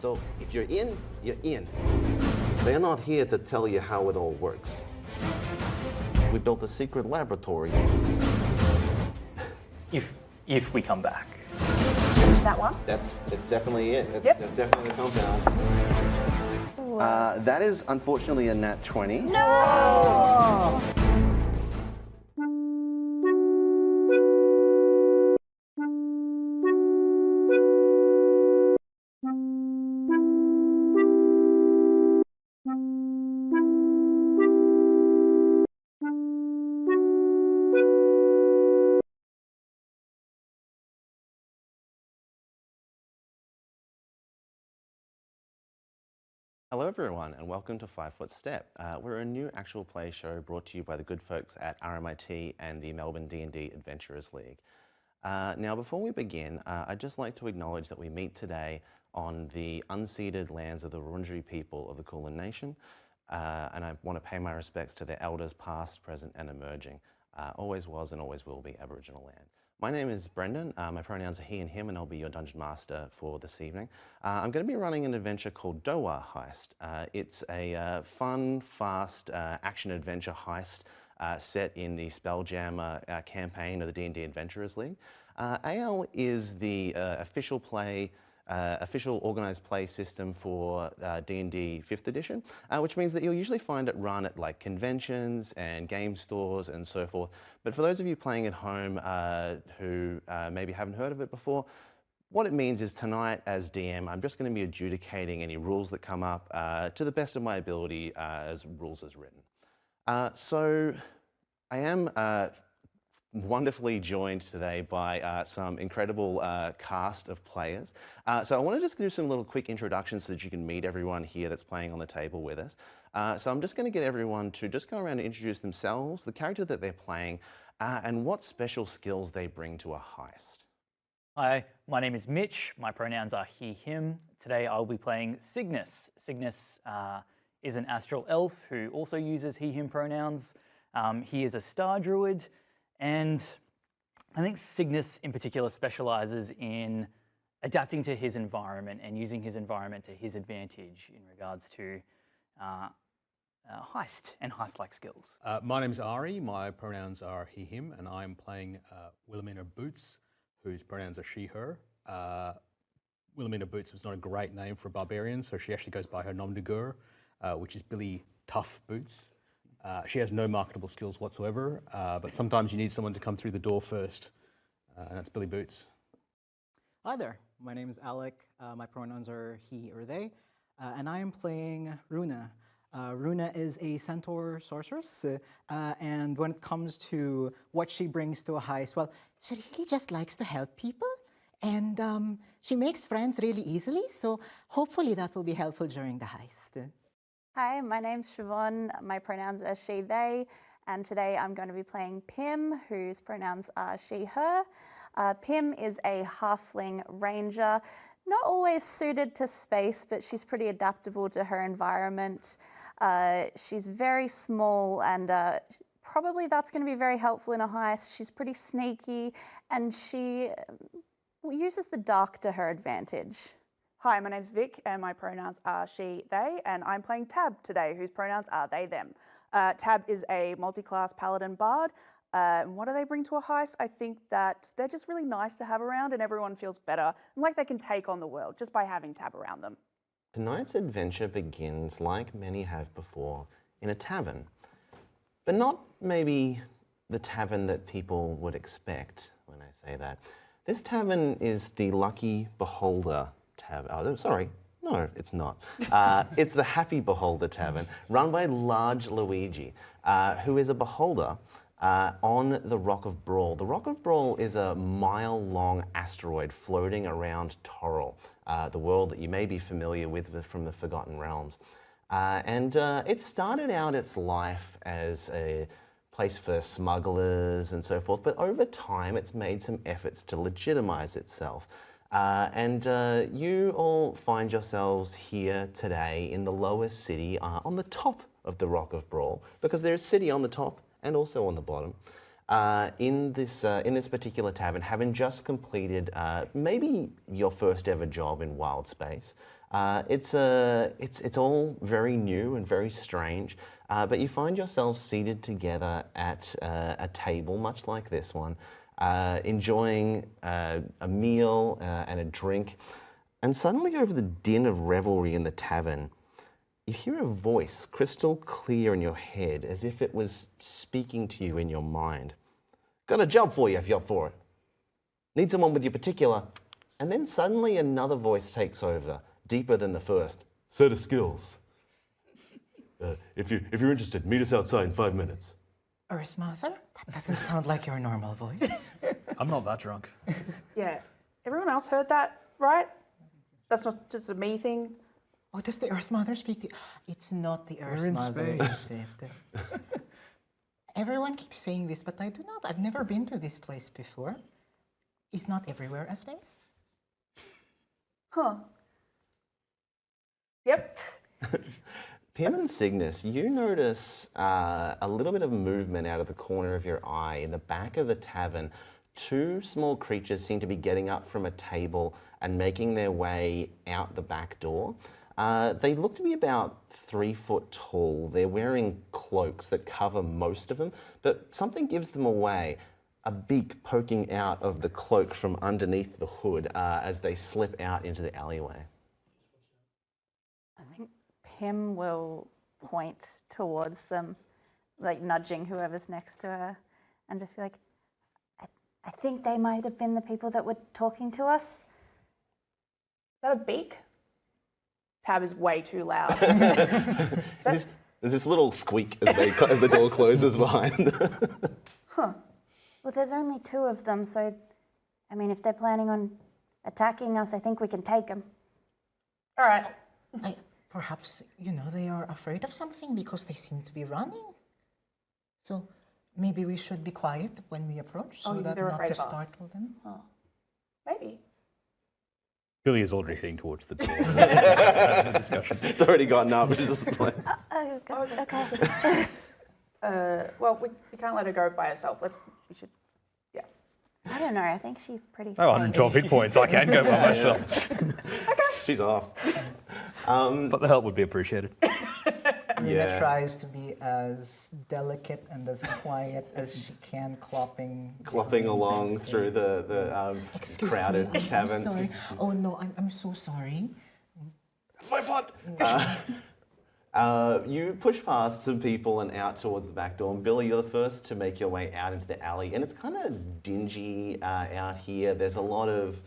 So if you're in, you're in. They're not here to tell you how it all works. We built a secret laboratory. If we come back. That one? That's definitely it. Yep. That's definitely the countdown. That is unfortunately a nat 20. No! Hello everyone and welcome to 5 Foot Step. We're a new actual play show brought to you by the good folks at RMIT and the Melbourne D&D Adventurers League. Now before we begin, I'd just like to acknowledge that we meet today on the unceded lands of the Wurundjeri people of the Kulin Nation, and I want to pay my respects to their elders past, present and emerging. Always was and always will be Aboriginal land. My name is Brendan, my pronouns are he and him, and I'll be your Dungeon Master for this evening. I'm going to be running an adventure called Dowa Heist. It's a fun, fast, action-adventure heist set in the Spelljammer campaign of the D&D Adventurers League. AL is the official organised play system for D&D 5th edition, which means that you'll usually find it run at like conventions and game stores and so forth. But for those of you playing at home who maybe haven't heard of it before, what it means is tonight as DM, I'm just going to be adjudicating any rules that come up to the best of my ability as rules as written. So I am wonderfully joined today by some incredible cast of players. So I want to just do some little quick introductions so that you can meet everyone here that's playing on the table with us. So I'm just going to get everyone to just go around and introduce themselves, the character that they're playing, and what special skills they bring to a heist. Hi, my name is Mitch. My pronouns are he, him. Today I'll be playing Cygnus. Cygnus is an astral elf who also uses he, him pronouns. He is a star druid. And I think Cygnus in particular specializes in adapting to his environment and using his environment to his advantage in regards to heist and heist-like skills. My name's Ari, my pronouns are he, him, and I'm playing Wilhelmina Boots, whose pronouns are she, her. Wilhelmina Boots was not a great name for a barbarian, so she actually goes by her nom de guerre, which is Billy Tough Boots. She has no marketable skills whatsoever, but sometimes you need someone to come through the door first, and that's Billy Boots. Hi there, my name is Alec, my pronouns are he or they, and I am playing Runa. Runa is a centaur sorceress, and when it comes to what she brings to a heist, well, she really just likes to help people, and she makes friends really easily, so hopefully that will be helpful during the heist. Hi, my name's Siobhan. My pronouns are she, they, and today I'm going to be playing Pim, whose pronouns are she, her. Pim is a halfling ranger, not always suited to space, but she's pretty adaptable to her environment. She's very small and probably that's going to be very helpful in a heist. She's pretty sneaky and she uses the dark to her advantage. Hi, my name's Vic and my pronouns are she, they, and I'm playing Tab today, whose pronouns are they, them. Tab is a multi-class paladin bard. What do they bring to a heist? I think that they're just really nice to have around and everyone feels better and like they can take on the world just by having Tab around them. Tonight's adventure begins, like many have before, in a tavern. But not maybe the tavern that people would expect when I say that. This tavern is the Lucky Beholder Tavern. Oh, sorry. No, it's not. It's the Happy Beholder Tavern, run by Large Luigi, who is a beholder on the Rock of Brawl. The Rock of Brawl is a mile-long asteroid floating around Toril, the world that you may be familiar with from the Forgotten Realms. It started out its life as a place for smugglers and so forth, but over time it's made some efforts to legitimize itself. You all find yourselves here today in the lowest city on the top of the Rock of Brawl, because there's a city on the top and also on the bottom. In this particular tavern, having just completed maybe your first ever job in Wild Space, It's all very new and very strange, but you find yourselves seated together at a table, much like this one, enjoying a meal and a drink, and suddenly over the din of revelry in the tavern, you hear a voice crystal clear in your head, as if it was speaking to you in your mind. Got a job for you if you're up for it. Need someone with your particular. And then suddenly another voice takes over, deeper than the first. Set of skills. If you're interested, meet us outside in 5 minutes. Earth Mother? That doesn't sound like your normal voice. I'm not that drunk. Yeah. Everyone else heard that, right? That's not just a me thing. Oh, does the Earth Mother speak to you? It's not the Earth in Mother, space. is it? Everyone keeps saying this, but I do not. I've never been to this place before. Is not everywhere a space? Huh. Yep. Pim and Cygnus, you notice a little bit of movement out of the corner of your eye in the back of the tavern. Two small creatures seem to be getting up from a table and making their way out the back door. They look to be about 3 foot tall. They're wearing cloaks that cover most of them, but something gives them away. A beak poking out of the cloak from underneath the hood as they slip out into the alleyway. I think Pim will point towards them, like nudging whoever's next to her, and just be like, I think they might have been the people that were talking to us. Is that a beak? Tab is way too loud. There's this little squeak as the door closes behind. Well, there's only 2 of them, so, I mean, if they're planning on attacking us, I think we can take them. All right. Perhaps, they are afraid of something because they seem to be running. So maybe we should be quiet when we approach so you think that they're not afraid to of us? startle them. Maybe. Billy is already heading towards the door. The discussion. It's already gotten up. It's just like, Oh, okay. Well, we can't let her go by herself. We should, yeah. I don't know, I think she's pretty Oh, safe. 112 hit points. I can go by myself. she's off. But the help would be appreciated. Runa tries to be as delicate and as quiet as she can, clopping Along through the Excuse crowded me, tavern. I'm sorry. Oh no, I'm so sorry. That's my fault. You push past some people and out towards the back door. And Billy, you're the first to make your way out into the alley. And it's kind of dingy out here. There's a lot of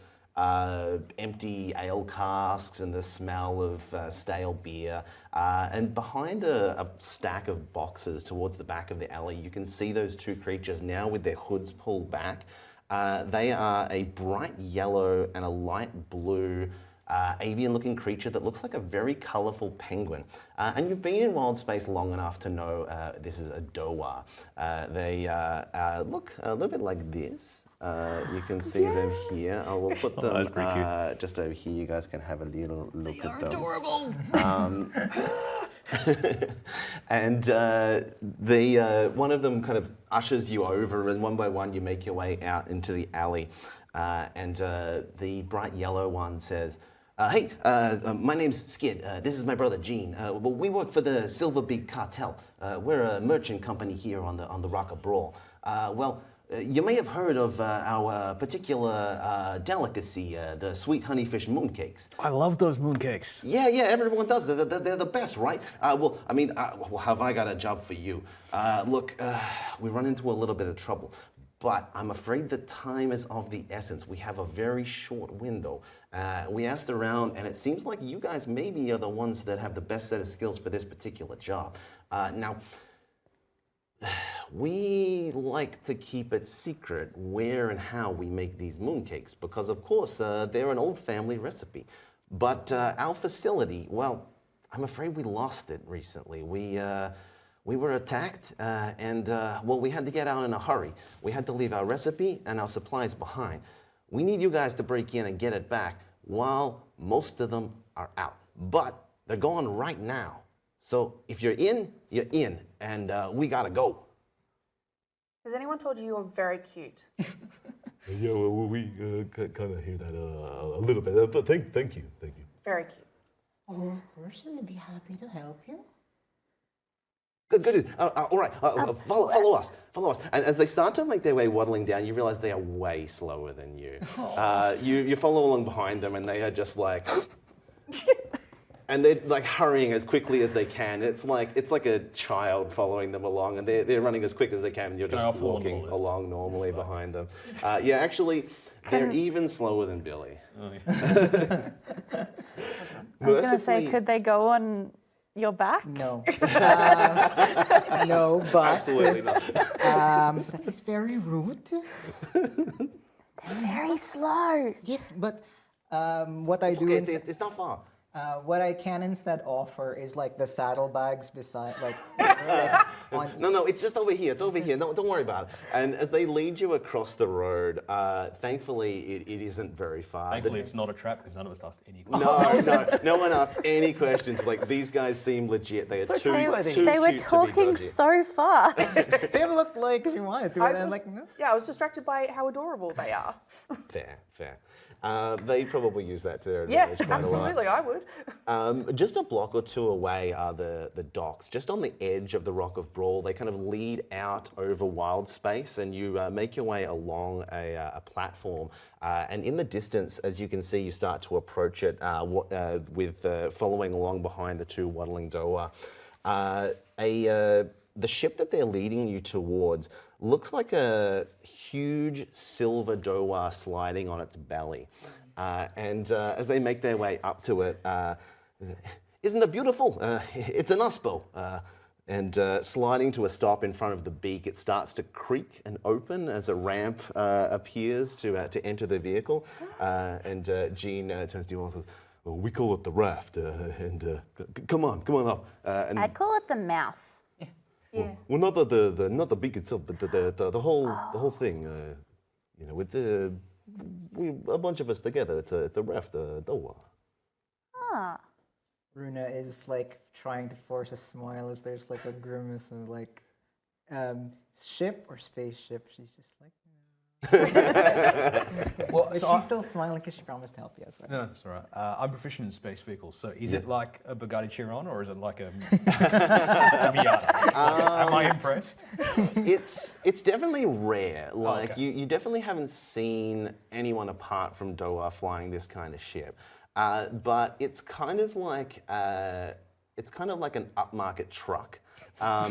empty ale casks and the smell of stale beer. And behind a stack of boxes towards the back of the alley, you can see those 2 creatures now with their hoods pulled back. They are a bright yellow and a light blue avian-looking creature that looks like a very colourful penguin. And you've been in wild space long enough to know this is a doa. They look a little bit like this. You can see them here. I will put them just over here. You guys can have a little look at them. Adorable. And one of them kind of ushers you over, and one by one you make your way out into the alley. And the bright yellow one says, hey, my name's Skid. This is my brother Gene. Well, we work for the Silver Beak Cartel. We're a merchant company here on the Rock of Brawl. You may have heard of our particular delicacy, the sweet honeyfish mooncakes. I love those mooncakes. Yeah, everyone does. They're the best, right? Well, have I got a job for you? Look, we run into a little bit of trouble, but I'm afraid the time is of the essence. We have a very short window. We asked around, and it seems like you guys maybe are the ones that have the best set of skills for this particular job. Now, we like to keep it secret where and how we make these mooncakes because, of course, they're an old family recipe. But our facility, well, I'm afraid we lost it recently. We were attacked and we had to get out in a hurry. We had to leave our recipe and our supplies behind. We need you guys to break in and get it back while most of them are out. But they're going right now. So if you're in, and we gotta go. Has anyone told you you're very cute? Yeah, well, we kind of hear that a little bit. Thank you. Very cute. Oh, of course, I'll be happy to help you. Good, good. All right, follow us, follow us. And as they start to make their way waddling down, you realize they are way slower than you. You follow along behind them, and they are just like, and they're like hurrying as quickly as they can. It's like a child following them along, and they're running as quick as they can, and you're just walking along normally behind them. Yeah, actually, they're even slower than Billy. I was going to say, could they go on your back? No. No, but Absolutely not. that is very rude. Very slow. Yes, but what I do Okay, instead, it's not far. what I can instead offer is like the saddlebags beside, like, on No, it's just over here. It's over here. No, don't worry about it. And as they lead you across the road, thankfully it isn't very far. Thankfully, it's not a trap because none of us asked any questions. No one asked any questions. Like these guys seem legit. They are too trustworthy. too They were cute to be talking dodgy. so fast. they looked like she wanted to, and I'm like, no. Yeah, I was distracted by how adorable they are. Fair. They probably use that to their Yeah, advantage quite a lot. absolutely, I would. Just a block or two away are the docks. Just on the edge of the Rock of Brawl, they kind of lead out over wild space, and you make your way along a platform. And in the distance, as you can see, you start to approach it with following along behind the two waddling Doa. The ship that they're leading you towards looks like a huge silver Doa sliding on its belly. And as they make their way up to it, isn't it beautiful? It's an Uspo. And sliding to a stop in front of the beak, it starts to creak and open as a ramp appears to enter the vehicle. And Jean turns to you and says, well, we call it the raft, and come on up. And I'd call it the mouth. well, not the beak itself, but the whole thing. You know, it's a bunch of us together. It's a raft, Doa. Ah. Runa is like trying to force a smile as there's like a grimace of like ship or spaceship. She's just like, Well, but so she's still smiling because she promised to help you. Sorry. No, it's all right. I'm proficient in space vehicles. So is it like a Bugatti Chiron or is it like a Miata? Am I impressed? It's definitely rare. Like okay. you definitely haven't seen anyone apart from Doa flying this kind of ship. But it's kind of like an upmarket truck.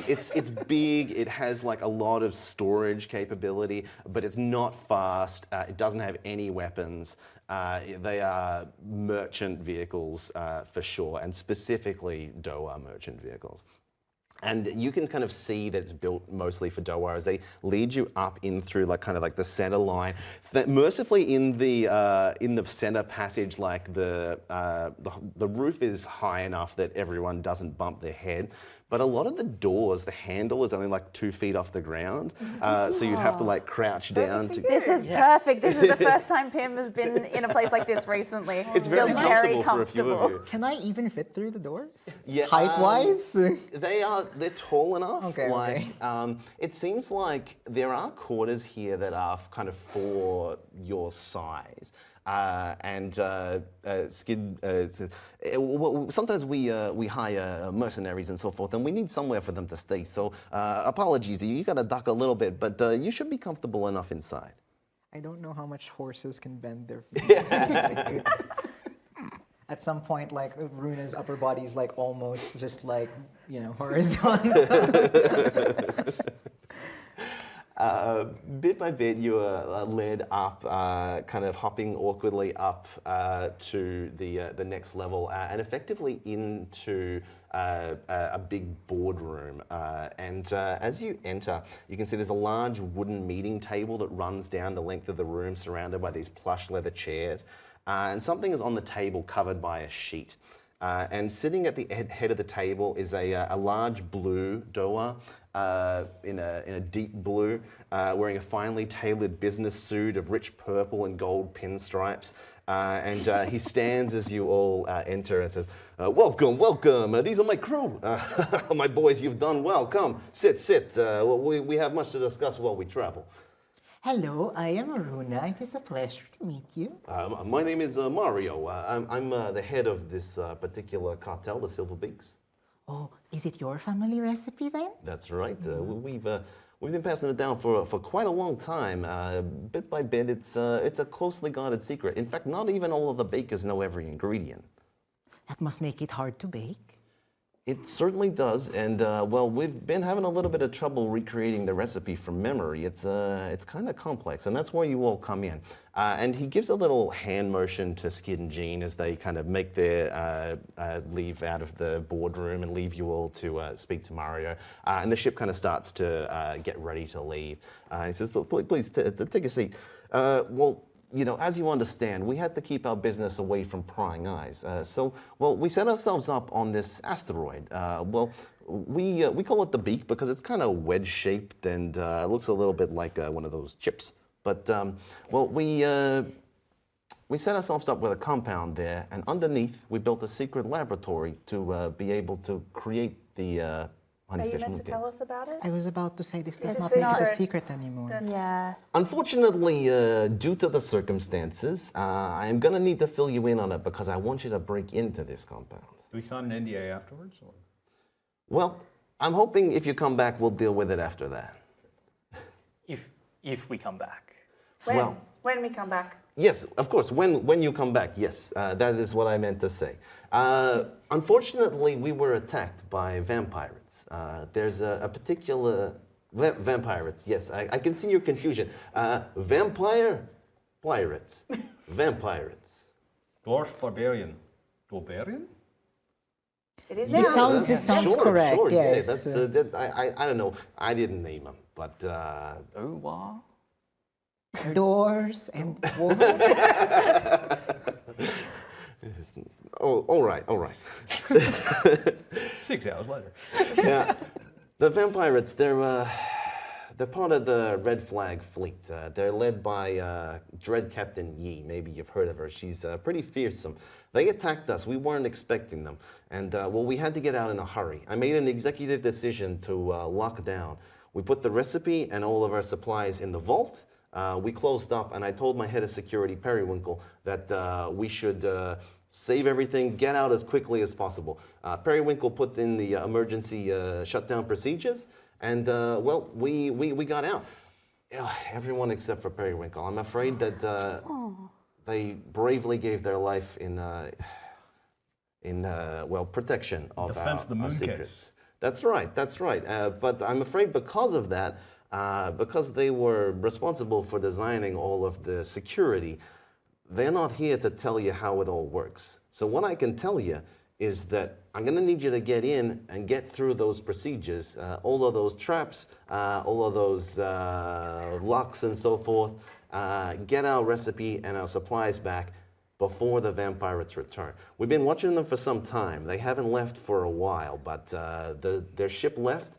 It's big. It has like a lot of storage capability, but it's not fast. It doesn't have any weapons. They are merchant vehicles for sure, and specifically Doa merchant vehicles. And you can kind of see that it's built mostly for Doa as they lead you up in through like kind of like the center line. That mercifully in the center passage, like the roof is high enough that everyone doesn't bump their head. But a lot of the doors, the handle is only like 2 feet off the ground, so you'd have to like crouch down to. This is perfect. This is the first time Pim has been in a place like this recently. It's very Feels comfortable very for a few of comfortable. you. Can I even fit through the doors? Yeah, Height-wise? They're tall enough. Okay, like okay. it seems like there are quarters here that are kind of for your size. Skid says, well, sometimes we hire mercenaries and so forth, and we need somewhere for them to stay. So apologies, you got to duck a little bit, but you should be comfortable enough inside. I don't know how much horses can bend their feet. At some point, like Runa's upper body's like almost just like, you know, horizontal. Bit by bit, you are led up, kind of hopping awkwardly up to the next level, and effectively into a big boardroom. As you enter, you can see there's a large wooden meeting table that runs down the length of the room, surrounded by these plush leather chairs, and something is on the table covered by a sheet. And sitting at the head of the table is a large blue Doa in a deep blue, wearing a finely tailored business suit of rich purple and gold pinstripes. And he stands as you all enter and says, welcome, these are my crew. My boys, you've done well. Come, sit. We have much to discuss while we travel. Hello, I am Runa. It is a pleasure to meet you. My name is Mario. I'm the head of this particular cartel, the Silver Beaks. Oh, is it your family recipe then? That's right. We've been passing it down for quite a long time. Bit by bit, it's a closely guarded secret. In fact, not even all of the bakers know every ingredient. That must make it hard to bake. It certainly does, and well, we've been having a little bit of trouble recreating the recipe from memory. It's kind of complex, and that's where you all come in. And he gives a little hand motion to Skid and Jean as they kind of make their leave out of the boardroom and leave you all to speak to Mario. And the ship kind of starts to get ready to leave. He says, please take a seat. Well, you know, as you understand, we had to keep our business away from prying eyes. Well, we set ourselves up on this asteroid. Well, we call it the Beak because it's kind of wedge-shaped and looks a little bit like one of those chips. But, well, we set ourselves up with a compound there, and underneath we built a secret laboratory to be able to create the Are you honeyfish meant to tell moontails. us about it? I was about to say this does It's not make it a not- secret anymore. Yeah. Unfortunately, due to the circumstances, I am going to need to fill you in on it because I want you to break into this compound. Do we sign an NDA afterwards? Or? Well, I'm hoping if you come back, we'll deal with it after that. If we come back. When? Well- When we come back. Yes, of course, when you come back, yes, that is what I meant to say. Unfortunately, we were attacked by vampires. There's a particular... vampirates, yes, I can see your confusion. Vampire pirates. Vampirates. Dwarf barbarian. Barbarian? It is It now. sounds- This sounds correct, Yeah, yes. that's, I don't know, I didn't name them, but... Owa? Doors and walls. Oh, all right, all right. 6 hours later. Yeah, the vampirates, they're part of the Red Flag Fleet. They're led by Dread Captain Yi. Maybe you've heard of her. She's pretty fearsome. They attacked us. We weren't expecting them. And, well, we had to get out in a hurry. I made an executive decision to lock down. We put the recipe and all of our supplies in the vault. We closed up, and I told my head of security, Periwinkle, that we should save everything, get out as quickly as possible. Periwinkle put in the emergency shutdown procedures, and well, we got out. Everyone except for Periwinkle. I'm afraid that they bravely gave their life in well, protection of Defense of the our moon secrets. case. That's right, that's right. But I'm afraid because of that, because they were responsible for designing all of the security, they're not here to tell you how it all works. So what I can tell you is that I'm going to need you to get in and get through those procedures, all of those traps, all of those locks and so forth, get our recipe and our supplies back before the vampirates return. We've been watching them for some time. They haven't left for a while, but their ship left.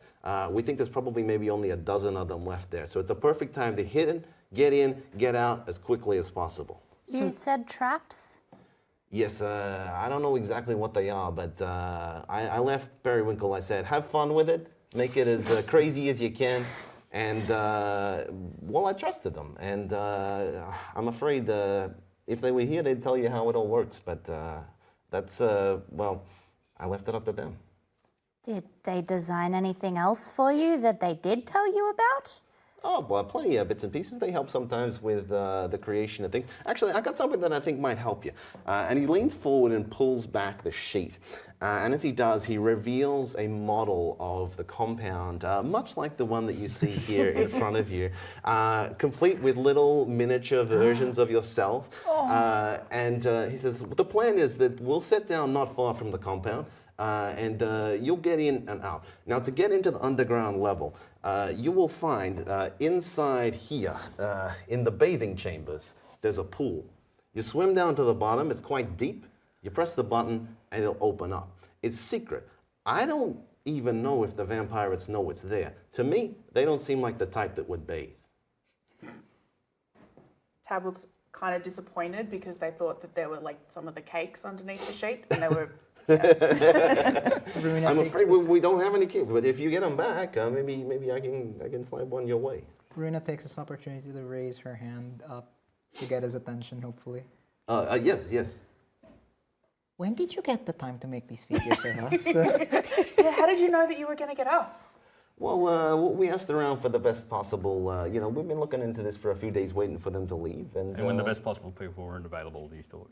We think there's probably maybe only a dozen of them left there. So it's a perfect time to hit in, get out as quickly as possible. You said traps? Yes, I don't know exactly what they are, but I left Periwinkle. I said, have fun with it, make it as crazy as you can. And, well, I trusted them. And I'm afraid if they were here, they'd tell you how it all works. But that's, well, I left it up to them. Did they design anything else for you that they did tell you about? Oh, well, plenty of bits and pieces. They help sometimes with the creation of things. Actually, I got something that I think might help you. And he leans forward and pulls back the sheet. And as he does, he reveals a model of the compound, much like the one that you see here in front of you, complete with little miniature versions of yourself. And he says, the plan is that we'll sit down not far from the compound, and you'll get in and out. Now, to get into the underground level, you will find inside here, in the bathing chambers, there's a pool. You swim down to the bottom, it's quite deep. You press the button and it'll open up. It's secret. I don't even know if the vampirates know it's there. To me, they don't seem like the type that would bathe. Tab looks kind of disappointed because they thought that there were like some of the cakes underneath the sheet, and they were. Runa I'm takes afraid this- we don't have any cakes, but if you get them back, maybe I can slide one your way. Runa takes this opportunity to raise her hand up to get his attention, hopefully. Yes. When did you get the time to make these figures for us? Yeah, how did you know that you were going to get us? Well, we asked around for the best possible. We've been looking into this for a few days, waiting for them to leave. And And when the best possible people weren't available, you thought.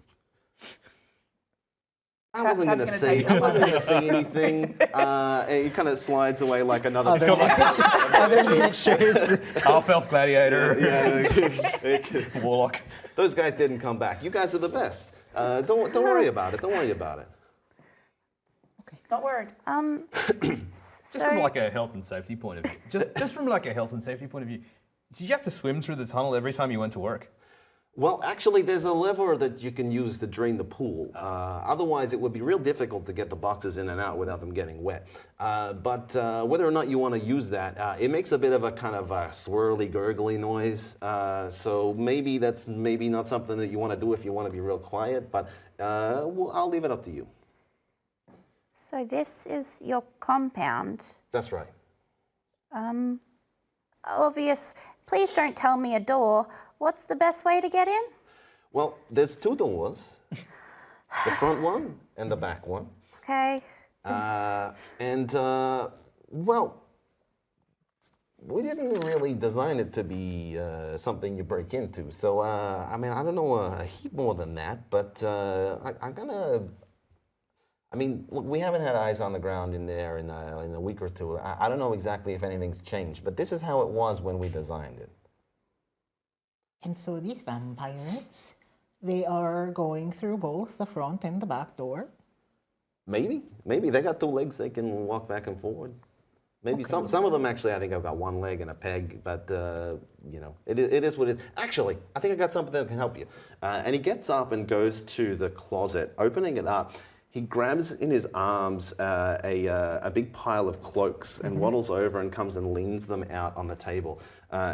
I wasn't going to Tab's say. gonna I wasn't going to say anything. And he kind of slides away like another. Other pictures. Half-elf gladiator, Yeah, warlock. those guys didn't come back. You guys are the best. Don't worry about it. Don't worry about it. Not worried. Just from like a health and safety point of view. Just from like a health and safety point of view. Did you have to swim through the tunnel every time you went to work? Well, actually, there's a lever that you can use to drain the pool. Otherwise, it would be real difficult to get the boxes in and out without them getting wet. But whether or not you want to use that, it makes a bit of a kind of a swirly, gurgly noise. So maybe that's not something that you want to do if you want to be real quiet. But I'll leave it up to you. So this is your compound. That's right. Obvious. Please don't tell me a door. What's the best way to get in? Well, there's two doors. The front one and the back one. Okay. Well, we didn't really design it to be something you break into. So, I don't know a heap more than that, but look, we haven't had eyes on the ground in there in a week or two. I don't know exactly if anything's changed, but this is how it was when we designed it. And so these vampires, they are going through both the front and the back door. Maybe they got two legs. They can walk back and forward. Maybe some of them actually. I think I've got one leg and a peg, but it is what it is. Actually, I think I got something that can help you. And he gets up and goes to the closet, opening it up. He grabs in his arms a big pile of cloaks and waddles over and comes and leans them out on the table.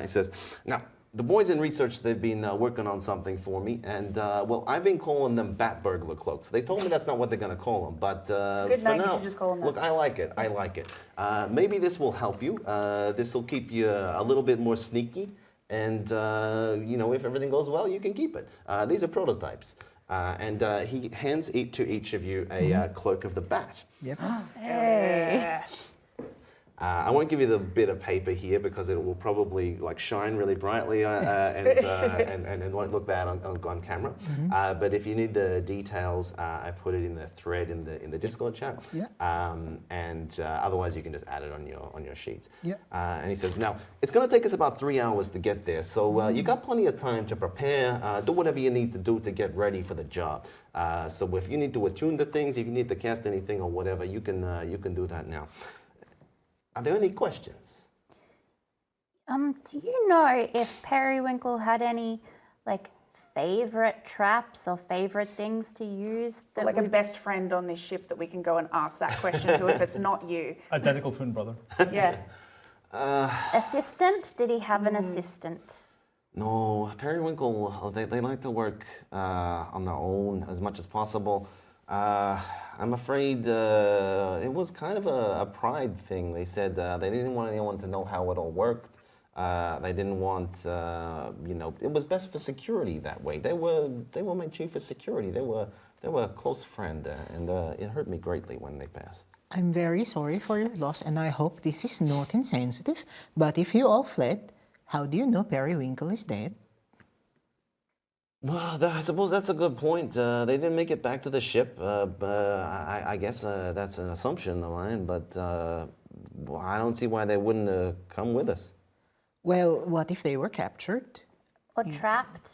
He says, "Now, the boys in research, they've been working on something for me, and I've been calling them bat burglar cloaks. They told me that's not what they're going to call them, but It's a good for name, you now, should just call them that. look, I like it. Maybe this will help you. This will keep you a little bit more sneaky, and if everything goes well, you can keep it. These are prototypes." And he hands to each of you a cloak of the bat. Yep. Yeah. I won't give you the bit of paper here because it will probably shine really brightly and won't look bad on camera. But if you need the details, I put it in the thread in the Discord chat. Yeah. Otherwise, you can just add it on your sheets. Yeah. And he says, now it's going to take us about 3 hours to get there, so you got plenty of time to prepare. Do whatever you need to do to get ready for the job. So if you need to attune the things, if you need to cast anything or whatever, you can do that now. Are there any questions? Do you know if Periwinkle had any favorite traps or favorite things to use that Like a best friend on this ship that we can go and ask that question to if it's not you. Identical twin brother. Yeah. assistant? Did he have an assistant? No, Periwinkle, they like to work on their own as much as possible. I'm afraid it was kind of a pride thing. They said they didn't want anyone to know how it all worked. They didn't want, it was best for security that way. They were my chief of security. They were a close friend, and it hurt me greatly when they passed. I'm very sorry for your loss, and I hope this is not insensitive. But if you all fled, how do you know Periwinkle is dead? Well, I suppose that's a good point. They didn't make it back to the ship. I guess that's an assumption of mine, but I don't see why they wouldn't come with us. Well, what if they were captured? Or trapped?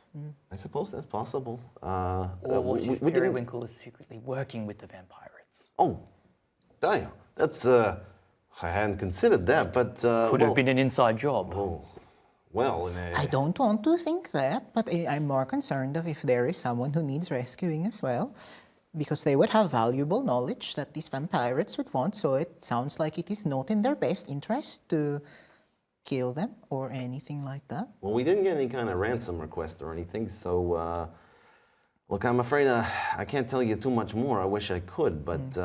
I suppose that's possible. Or what if we didn't- Periwinkle is secretly working with the vampirates? Oh, damn. That's, I hadn't considered that, but... Could have been an inside job. Oh, well... I don't want to think that, but I'm more concerned of if there is someone who needs rescuing as well, because they would have valuable knowledge that these vampirates would want, so it sounds like it is not in their best interest to kill them or anything like that. Well, we didn't get any kind of ransom request or anything, so... look, I'm afraid I can't tell you too much more. I wish I could, but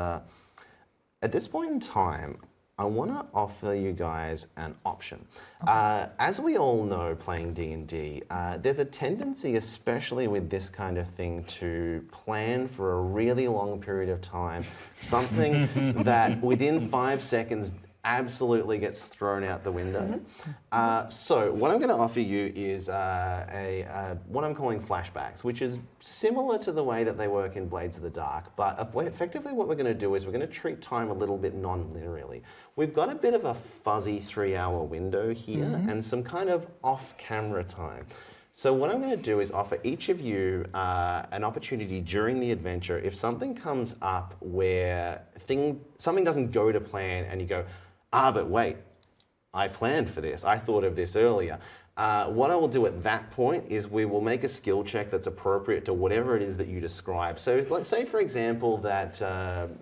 at this point in time, I want to offer you guys an option. As we all know, playing D&D, there's a tendency, especially with this kind of thing, to plan for a really long period of time, something that within 5 seconds absolutely gets thrown out the window. So what I'm going to offer you is what I'm calling flashbacks, which is similar to the way that they work in Blades of the Dark, but effectively what we're going to do is we're going to treat time a little bit non-linearly. We've got a bit of a fuzzy 3-hour window here and some kind of off-camera time. So what I'm going to do is offer each of you an opportunity during the adventure. If something comes up where something doesn't go to plan and you go, but wait, I planned for this. I thought of this earlier. What I will do at that point is we will make a skill check that's appropriate to whatever it is that you describe. So let's say, for example, that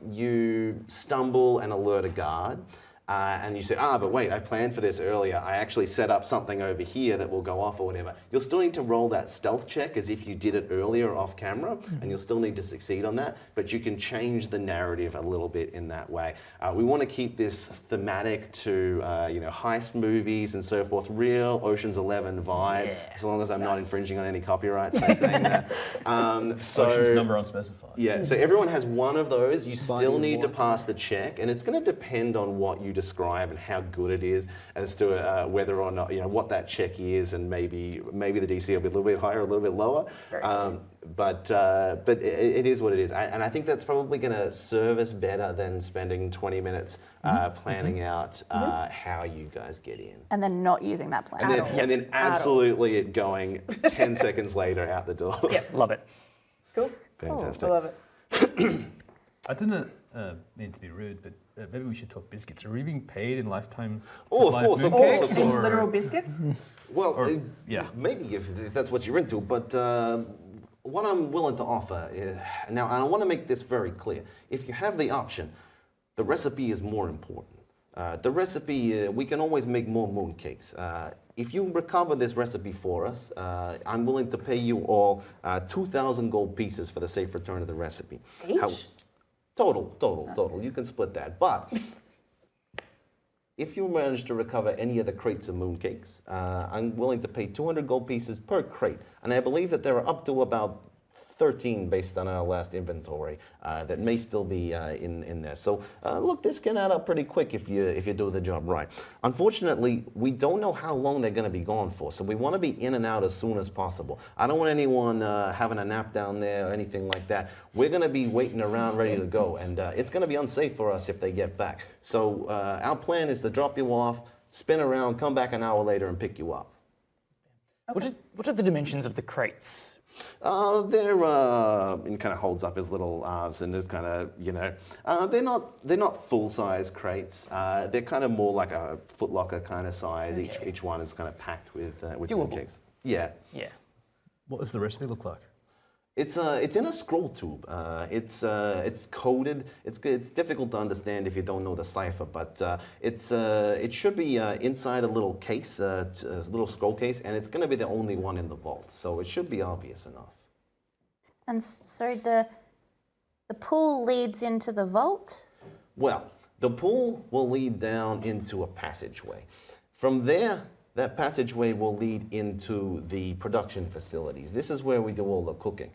you stumble and alert a guard. And you say, but wait, I planned for this earlier. I actually set up something over here that will go off or whatever. You'll still need to roll that stealth check as if you did it earlier off camera, and you'll still need to succeed on that, but you can change the narrative a little bit in that way. We want to keep this thematic to heist movies and so forth, real Ocean's 11 vibe, as long as I'm not infringing on any copyrights by saying that. Ocean's number unspecified. Yeah, so everyone has one of those. You still need to pass the check, and it's going to depend on what you describe and how good it is as to whether or not, what that check is, and maybe the DC will be a little bit higher, a little bit lower. But it is what it is. And I think that's probably going to serve us better than spending 20 minutes planning out how you guys get in. And then not using that plan. And then absolutely it going 10 seconds later out the door. Yep, love it. Cool. Fantastic. I love it. I didn't mean to be rude, but maybe we should talk biscuits. Are we being paid in lifetime? Oh, of supply course, of mooncakes, course, of Things course. literal biscuits? Well, yeah. maybe if that's what you're into, but what I'm willing to offer is, now I want to make this very clear. If you have the option, the recipe is more important. The recipe, we can always make more mooncakes. If you recover this recipe for us, I'm willing to pay you all 2,000 gold pieces for the safe return of the recipe. Each? Total. You can split that. But if you manage to recover any of the crates of mooncakes, I'm willing to pay 200 gold pieces per crate. And I believe that there are up to about 13 based on our last inventory that may still be in there. So look, this can add up pretty quick if you do the job right. Unfortunately, we don't know how long they're going to be gone for, so we want to be in and out as soon as possible. I don't want anyone having a nap down there or anything like that. We're going to be waiting around ready to go, and it's going to be unsafe for us if they get back. So our plan is to drop you off, spin around, come back an hour later and pick you up. What are the dimensions of the crates? They're and kind of holds up his little arms and is kind of, they're not full-size crates. They're kind of more like a Foot Locker kind of size. Okay. Each one is kind of packed with Doable. mooncakes. Yeah. Yeah. What does the recipe look like? It's in a scroll tube. It's coded. It's difficult to understand if you don't know the cipher, but it should be inside a little case, a little scroll case, and it's going to be the only one in the vault, so it should be obvious enough. And so the pool leads into the vault? Well, the pool will lead down into a passageway. From there, that passageway will lead into the production facilities. This is where we do all the cooking.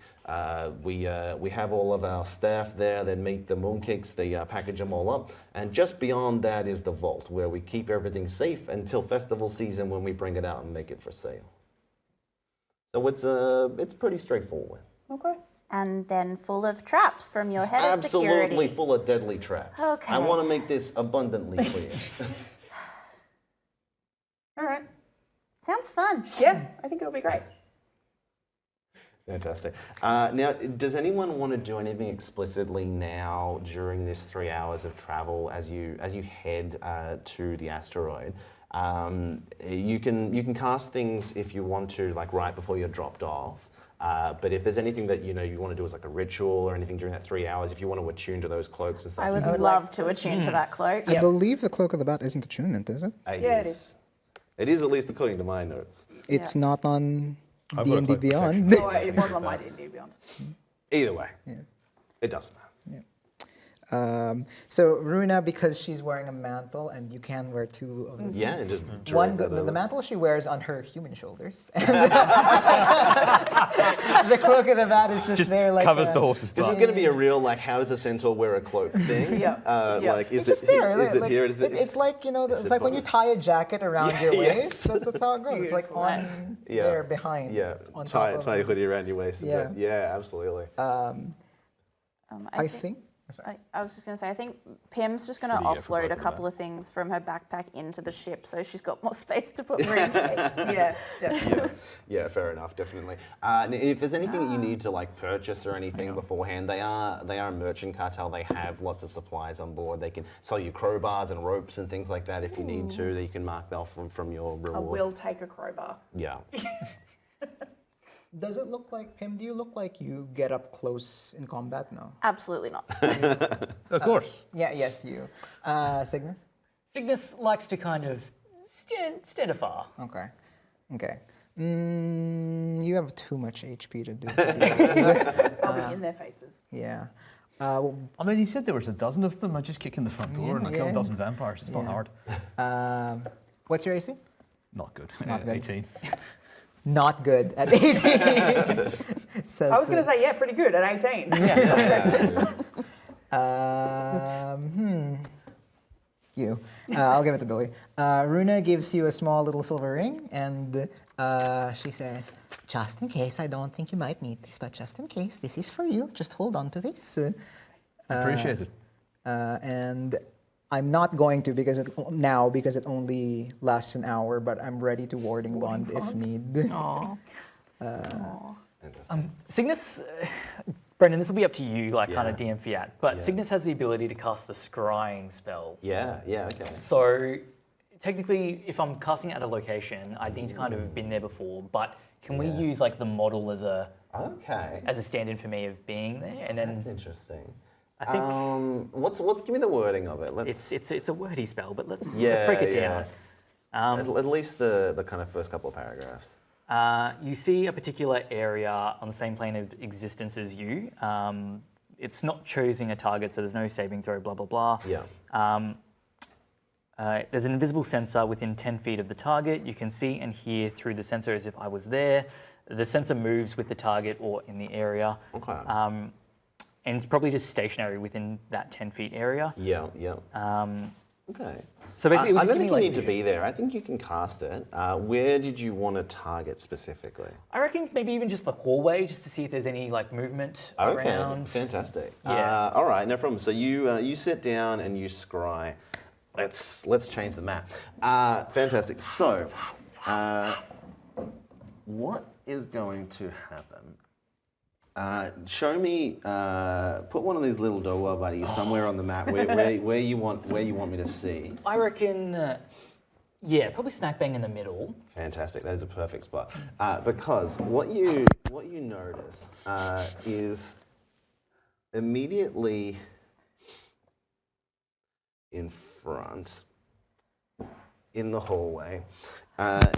We have all of our staff there that make the mooncakes. They package them all up. And just beyond that is the vault, where we keep everything safe until festival season when we bring it out and make it for sale. So it's pretty straightforward. Okay. And then full of traps from your head of security. Absolutely full of deadly traps. Okay. I want to make this abundantly clear. All right. Sounds fun. Yeah, I think it'll be great. Fantastic. Now, does anyone want to do anything explicitly now during this 3 hours of travel as you head to the asteroid? You can cast things if you want to, like right before you're dropped off. But if there's anything that you want to do as like a ritual or anything during that 3 hours, if you want to attune to those cloaks and stuff, I would love to attune to that cloak. I believe the Cloak of the Bat isn't attunement, is it? Yeah, it is. It is, at least according to my notes. It's not on I've got a D&D cloak Beyond. Oh, it was on my D&D Beyond. Either way, it doesn't matter. So Runa, because she's wearing a mantle, and you can wear two of them. Yeah, and just One, drag that the over. mantle she wears on her human shoulders. The cloak of the bat is just there, like Covers a- the horse's This butt. is going to be a real, like, how does a centaur wear a cloak thing? Yeah. Like, is It's just it there. Is it like, here? Is it? It's like, you know, is it's it like when you both? tie a jacket around your Yes. waist. That's how it goes. It's like on Yeah. there behind. Yeah, On tie top of a hoodie around your waist. Yeah. Yeah, absolutely. I think. I was just going to say, I think Pim's just going to Pretty, yeah, for offload both a of couple of things from her backpack into the ship, so she's got more space to put more in case. Yeah, definitely. Yeah, fair enough, definitely. And if there's anything that you need to like purchase or anything beforehand, they are a merchant cartel. They have lots of supplies on board. They can sell you crowbars and ropes and things like that if you need to. That you can mark off from your I reward. will take a crowbar. Yeah. Does it look like, Pim, do you look like you get up close in combat? No. Absolutely not. Of course. Yeah, yes, you. Cygnus? Cygnus likes to kind of stand afar. Okay. Okay. You have too much HP to do. I'll be in their faces. Yeah. I mean, he said there was a dozen of them. I just kick in the front door and I kill yeah. a dozen vampires. It's not Yeah. hard. What's your AC? Not good. Not good. 18. Not good at 18. Says I was going the- to say, yeah, pretty good at 18. You. I'll give it to Billy. Runa gives you a small little silver ring, and she says, just in case, I don't think you might need this, but just in case, this is for you. Just hold on to this. Appreciate it. And I'm not going to because it only lasts an hour, but I'm ready to warding bond if need. Cygnus, Brendan, this will be up to you, like kind of Yeah. DM Fiat, but Yeah. Cygnus has the ability to cast the scrying spell. Yeah. Okay. So technically, if I'm casting at a location, I need to kind of have been there before, but can we use like the model as a Okay. stand-in for me of being there? And That's then interesting. I think What's give me the wording of it? Let's. it's a wordy spell, but let's Yeah, break it yeah. down. At least the kind of first couple of paragraphs. You see a particular area on the same plane of existence as you. It's not choosing a target, so there's no saving throw, blah, blah, blah. Yeah. There's an invisible sensor within 10 feet of the target. You can see and hear through the sensor as if I was there. The sensor moves with the target or in the area. Okay. And it's probably just stationary within that 10 feet area. Yeah. Okay. So basically, it I was don't giving think me, you like, need to vision. be there. I think you can cast it. Where did you want to target specifically? I reckon maybe even just the hallway, just to see if there's any like movement Okay, around. fantastic. Yeah. All right, no problem. So you sit down and you scry. Let's change the map. Fantastic. So, what is going to happen? Show me. Put one of these little Dowa buddies somewhere on the map where you want me to see. I reckon, yeah, probably smack bang in the middle. Fantastic. That is a perfect spot. Because what you notice is immediately in front, in the hallway,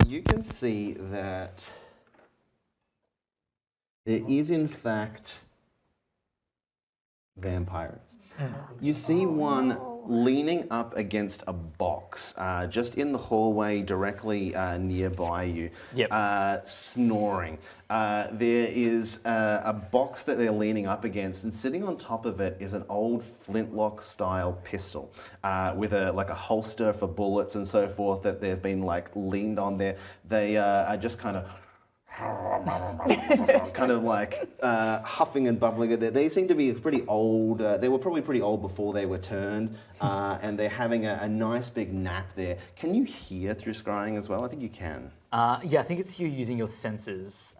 you can see that there is in fact vampires. You see one leaning up against a box just in the hallway directly nearby you, Yep. snoring. There is a box that they're leaning up against, and sitting on top of it is an old flintlock style pistol with a holster for bullets and so forth that they've been like leaned on there. They are just kind of huffing and bubbling. They seem to be pretty old. They were probably pretty old before they were turned, and they're having a nice big nap there. Can you hear through scrying as well? I think you can. Yeah, I think it's you using your senses.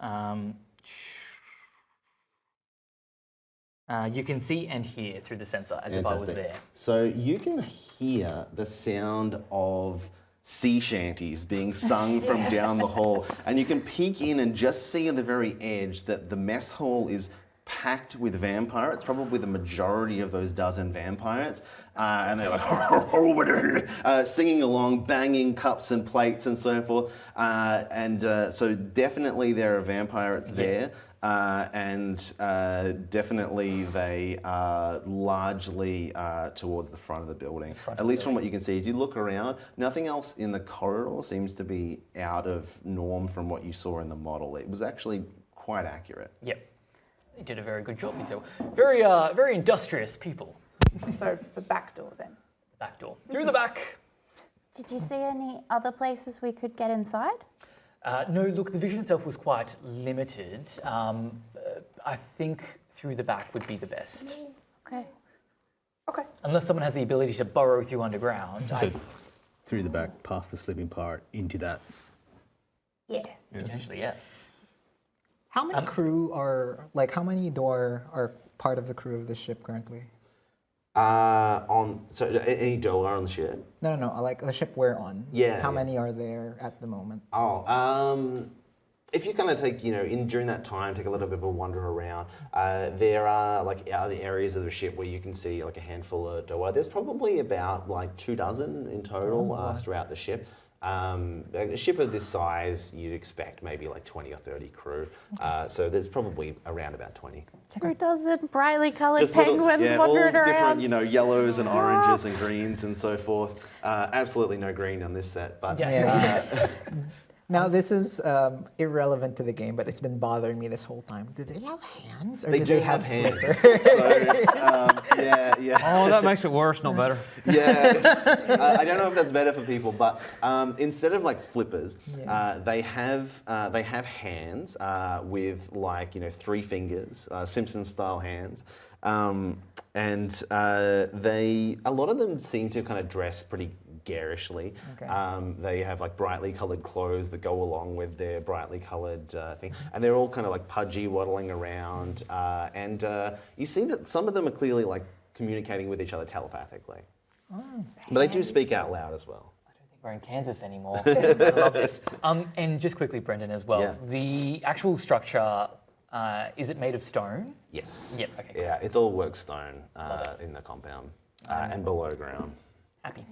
You can see and hear through the sensor as if I was Fantastic. there. So you can hear the sound of sea shanties being sung from down the hall, and you can peek in and just see on the very edge that the mess hall is packed with vampires, probably the majority of those dozen vampires, and they're like singing along, banging cups and plates and so forth. So definitely there are vampires there. Definitely they are largely towards the front of the building. At least from what you can see. As you look around, nothing else in the corridor seems to be out of norm from what you saw in the model. It was actually quite accurate. Yep. They did a very good job. These are very, very industrious people. So it's a back door then. Back door. Through the back. Did you see any other places we could get inside? No, look, the vision itself was quite limited. I think through the back would be the best. Okay. Okay. Unless someone has the ability to burrow through underground. Through the back, past the sleeping part, into that. Yeah. Potentially, yes. How many crew are, like, how many Dor are part of the crew of the ship currently? Any Doa on the ship? No, like the ship we're on. Yeah. How many are there at the moment? If you kind of take, during that time, take a little bit of a wander around, there are like other areas of the ship where you can see like a handful of Doa. There's probably about like 24 in total throughout the ship. A ship of this size, you'd expect maybe like 20 or 30 crew. So there's probably around about 20. 24 brightly coloured Just little- penguins yeah, wandering all around. different, yellows and oranges and greens and so forth. Absolutely no green on this set, but Now, this is irrelevant to the game, but it's been bothering me this whole time. Do they have hands? Or they do have hands. So, Oh, that makes it worse, not better. I don't know if that's better for people, but instead of like flippers, they have hands with like 3 fingers, Simpson-style hands, and a lot of them seem to kind of dress pretty garishly. Okay. They have like brightly coloured clothes that go along with their brightly coloured thing, and they're all kind of like pudgy, waddling around, and you see that some of them are clearly like communicating with each other telepathically. But they do speak out loud as well. I don't think we're in Kansas anymore. I love this. And just quickly, Brendan, as well, the actual structure, is it made of stone? Yes. Yep, okay, cool. Yeah, it's all work stone in the compound and below ground. Happy.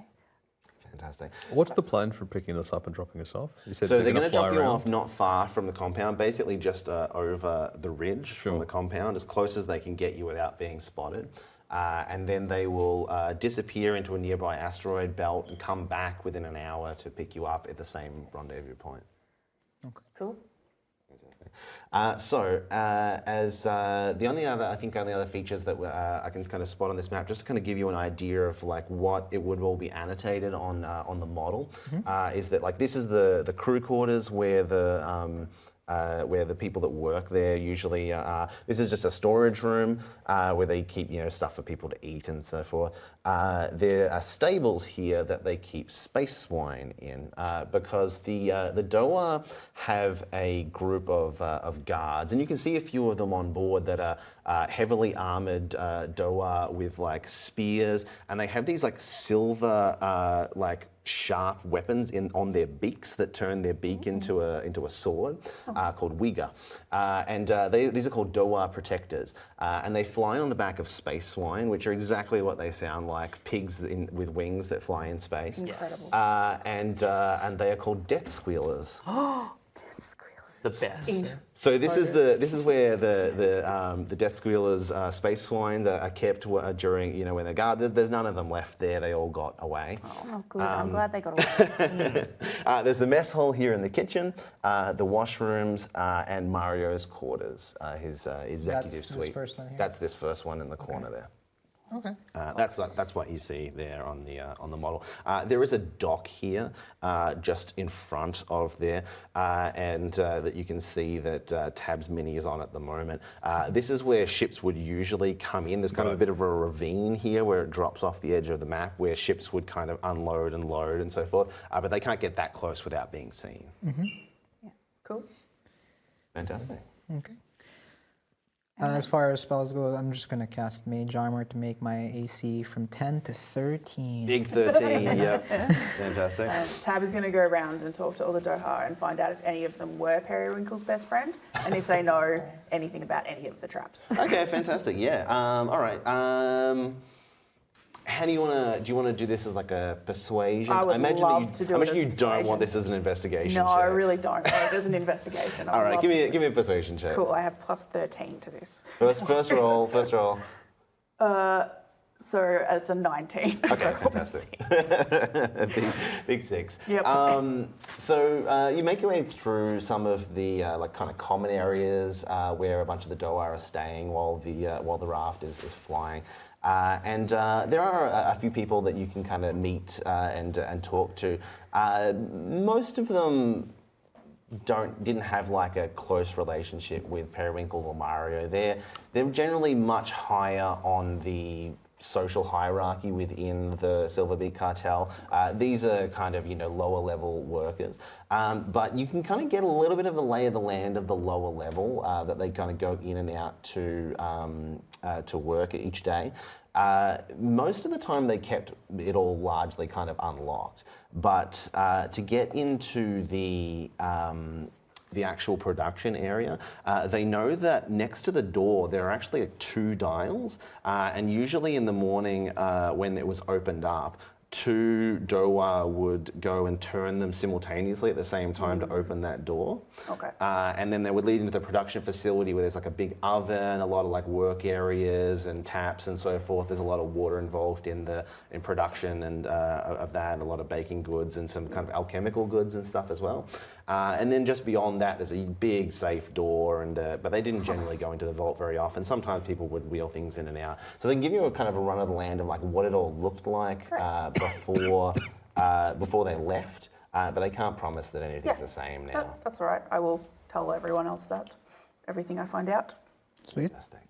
Fantastic. What's the plan for picking us up and dropping us off? You said So they're going to fly drop you around. off not far from the compound, basically just over the ridge from the compound, as close as they can get you without being spotted. And then they will disappear into a nearby asteroid belt and come back within an hour to pick you up at the same rendezvous point. Cool. As the only other features that I can kind of spot on this map, just to kind of give you an idea of like what it would all be annotated on the model, is that like this is the crew quarters where the people that work there usually are. This is just a storage room where they keep stuff for people to eat and so forth. There are stables here that they keep space swine in because the Doa have a group of guards, and you can see a few of them on board that are heavily armored Doa with like spears, and they have these like silver like sharp weapons on their beaks that turn their beak into a sword called Wiga. These are called Doa protectors, and they fly on the back of space swine, which are exactly what they sound like, pigs with wings that fly in space. Incredible. And they are called death squealers. The best. So this is where the death squealers space swine are kept during when they're guarded. There's none of them left there. They all got away. Oh, good. I'm glad they got away. There's the mess hall here in the kitchen, the washrooms, and Mario's quarters, his executive That's suite. this first one here? That's this first one in the corner there. Okay. That's what you see there on the model. There is a dock here, just in front of there, and that you can see that Tab's Mini is on at the moment. This is where ships would usually come in. There's kind of a bit of a ravine here where it drops off the edge of the map, where ships would kind of unload and load and so forth. But they can't get that close without being seen. Cool. Fantastic. Okay. As far as spells go, I'm just going to cast Mage Armor to make my AC from 10 to 13. Big 13, yep. Fantastic. Tab is going to go around and talk to all the Doha and find out if any of them were Periwinkle's best friend and if they know anything about any of the traps. Okay, fantastic. Yeah. All right. How do you want to do this as like a persuasion? I would love to do it I imagine as you a don't persuasion. want this as an investigation No, check. I really don't. It is an investigation. All right, give me a persuasion check. Cool, I have plus 13 to this. First roll. So it's a 19. Okay, So fantastic. big 6. Yep. So you make your way through some of the like kind of common areas where a bunch of the Doa are staying while the raft is flying. And there are a few people that you can kind of meet and talk to. Most of them didn't have like a close relationship with Periwinkle or Mario. They're generally much higher on the social hierarchy within the Silverbeak cartel. These are kind of lower level workers, but you can kind of get a little bit of a lay of the land of the lower level that they kind of go in and out to work each day. Most of the time they kept it all largely kind of unlocked, but to get into the actual production area, they know that next to the door there are actually 2 dials, and usually in the morning when it was opened up, 2 Doa would go and turn them simultaneously at the same time to open that door. Okay. And then they would lead into the production facility where there's like a big oven, a lot of like work areas and taps and so forth. There's a lot of water involved in production and of that, a lot of baking goods and some kind of alchemical goods and stuff as well. And then just beyond that, there's a big safe door, but they didn't generally go into the vault very often. Sometimes people would wheel things in and out. So they can give you a kind of a run of the land of like what it all looked like before they left, but they can't promise that anything's the same now. That's all right. I will tell everyone else that, everything I find out. Sweet. Fantastic.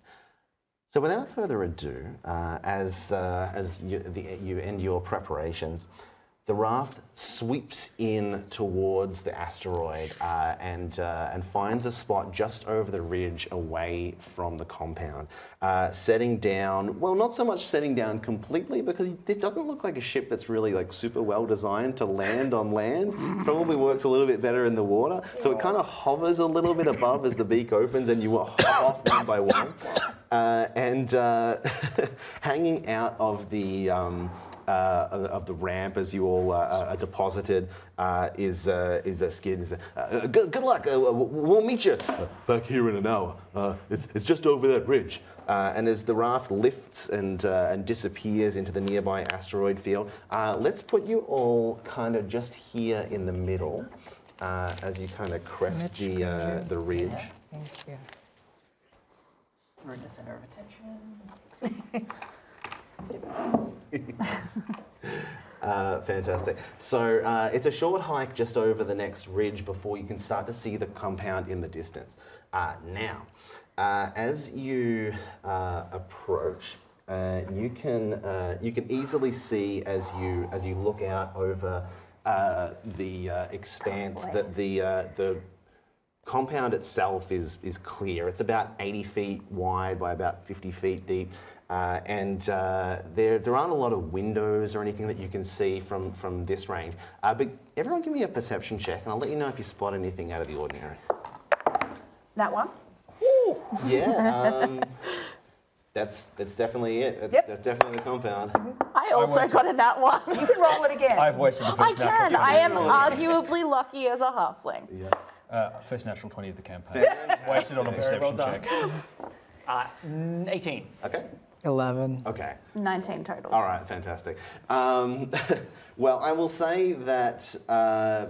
So without further ado, as you end your preparations, the raft sweeps in towards the asteroid and finds a spot just over the ridge away from the compound. Setting down, well, not so much setting down completely, because this doesn't look like a ship that's really like super well designed to land on land. Probably works a little bit better in the water. So it kind of hovers a little bit above as the beak opens and you hop off one by one. And hanging out of the ramp as you all are deposited is a skid. Good luck. We'll meet you back here in an hour. It's just over that ridge. And as the raft lifts and disappears into the nearby asteroid field, let's put you all kind of just here in the middle as you kind of crest the ridge. Thank you. We're in the center of attention. Fantastic. So it's a short hike just over the next ridge before you can start to see the compound in the distance. Now, as you approach, you can easily see as you look out over the expanse that the compound itself is clear. It's about 80 feet wide by about 50 feet deep. And there aren't a lot of windows or anything that you can see from this range. But everyone give me a perception check, and I'll let you know if you spot anything out of the ordinary. That one? Yeah, that's definitely it. That's definitely the compound. I also got a nat 1. You can roll it again. I've wasted the I first natural can. 20. I am arguably lucky as a halfling. First natural 20 of the campaign. Wasted on a Very well perception done. check. 18. Okay. 11. Okay. 19 total. All right, fantastic. Well, I will say that,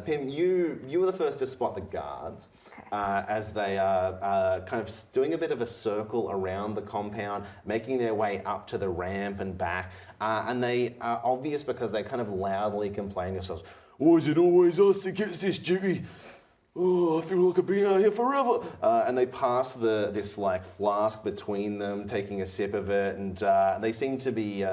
Pim, you were the first to spot the guards as they are kind of doing a bit of a circle around the compound, making their way up to the ramp and back. And they are obvious because they kind of loudly complain to themselves, "Oh, is it always us that gets this duty? oh, I feel like I've been out here forever. And they pass this like flask between them, taking a sip of it, and they seem to be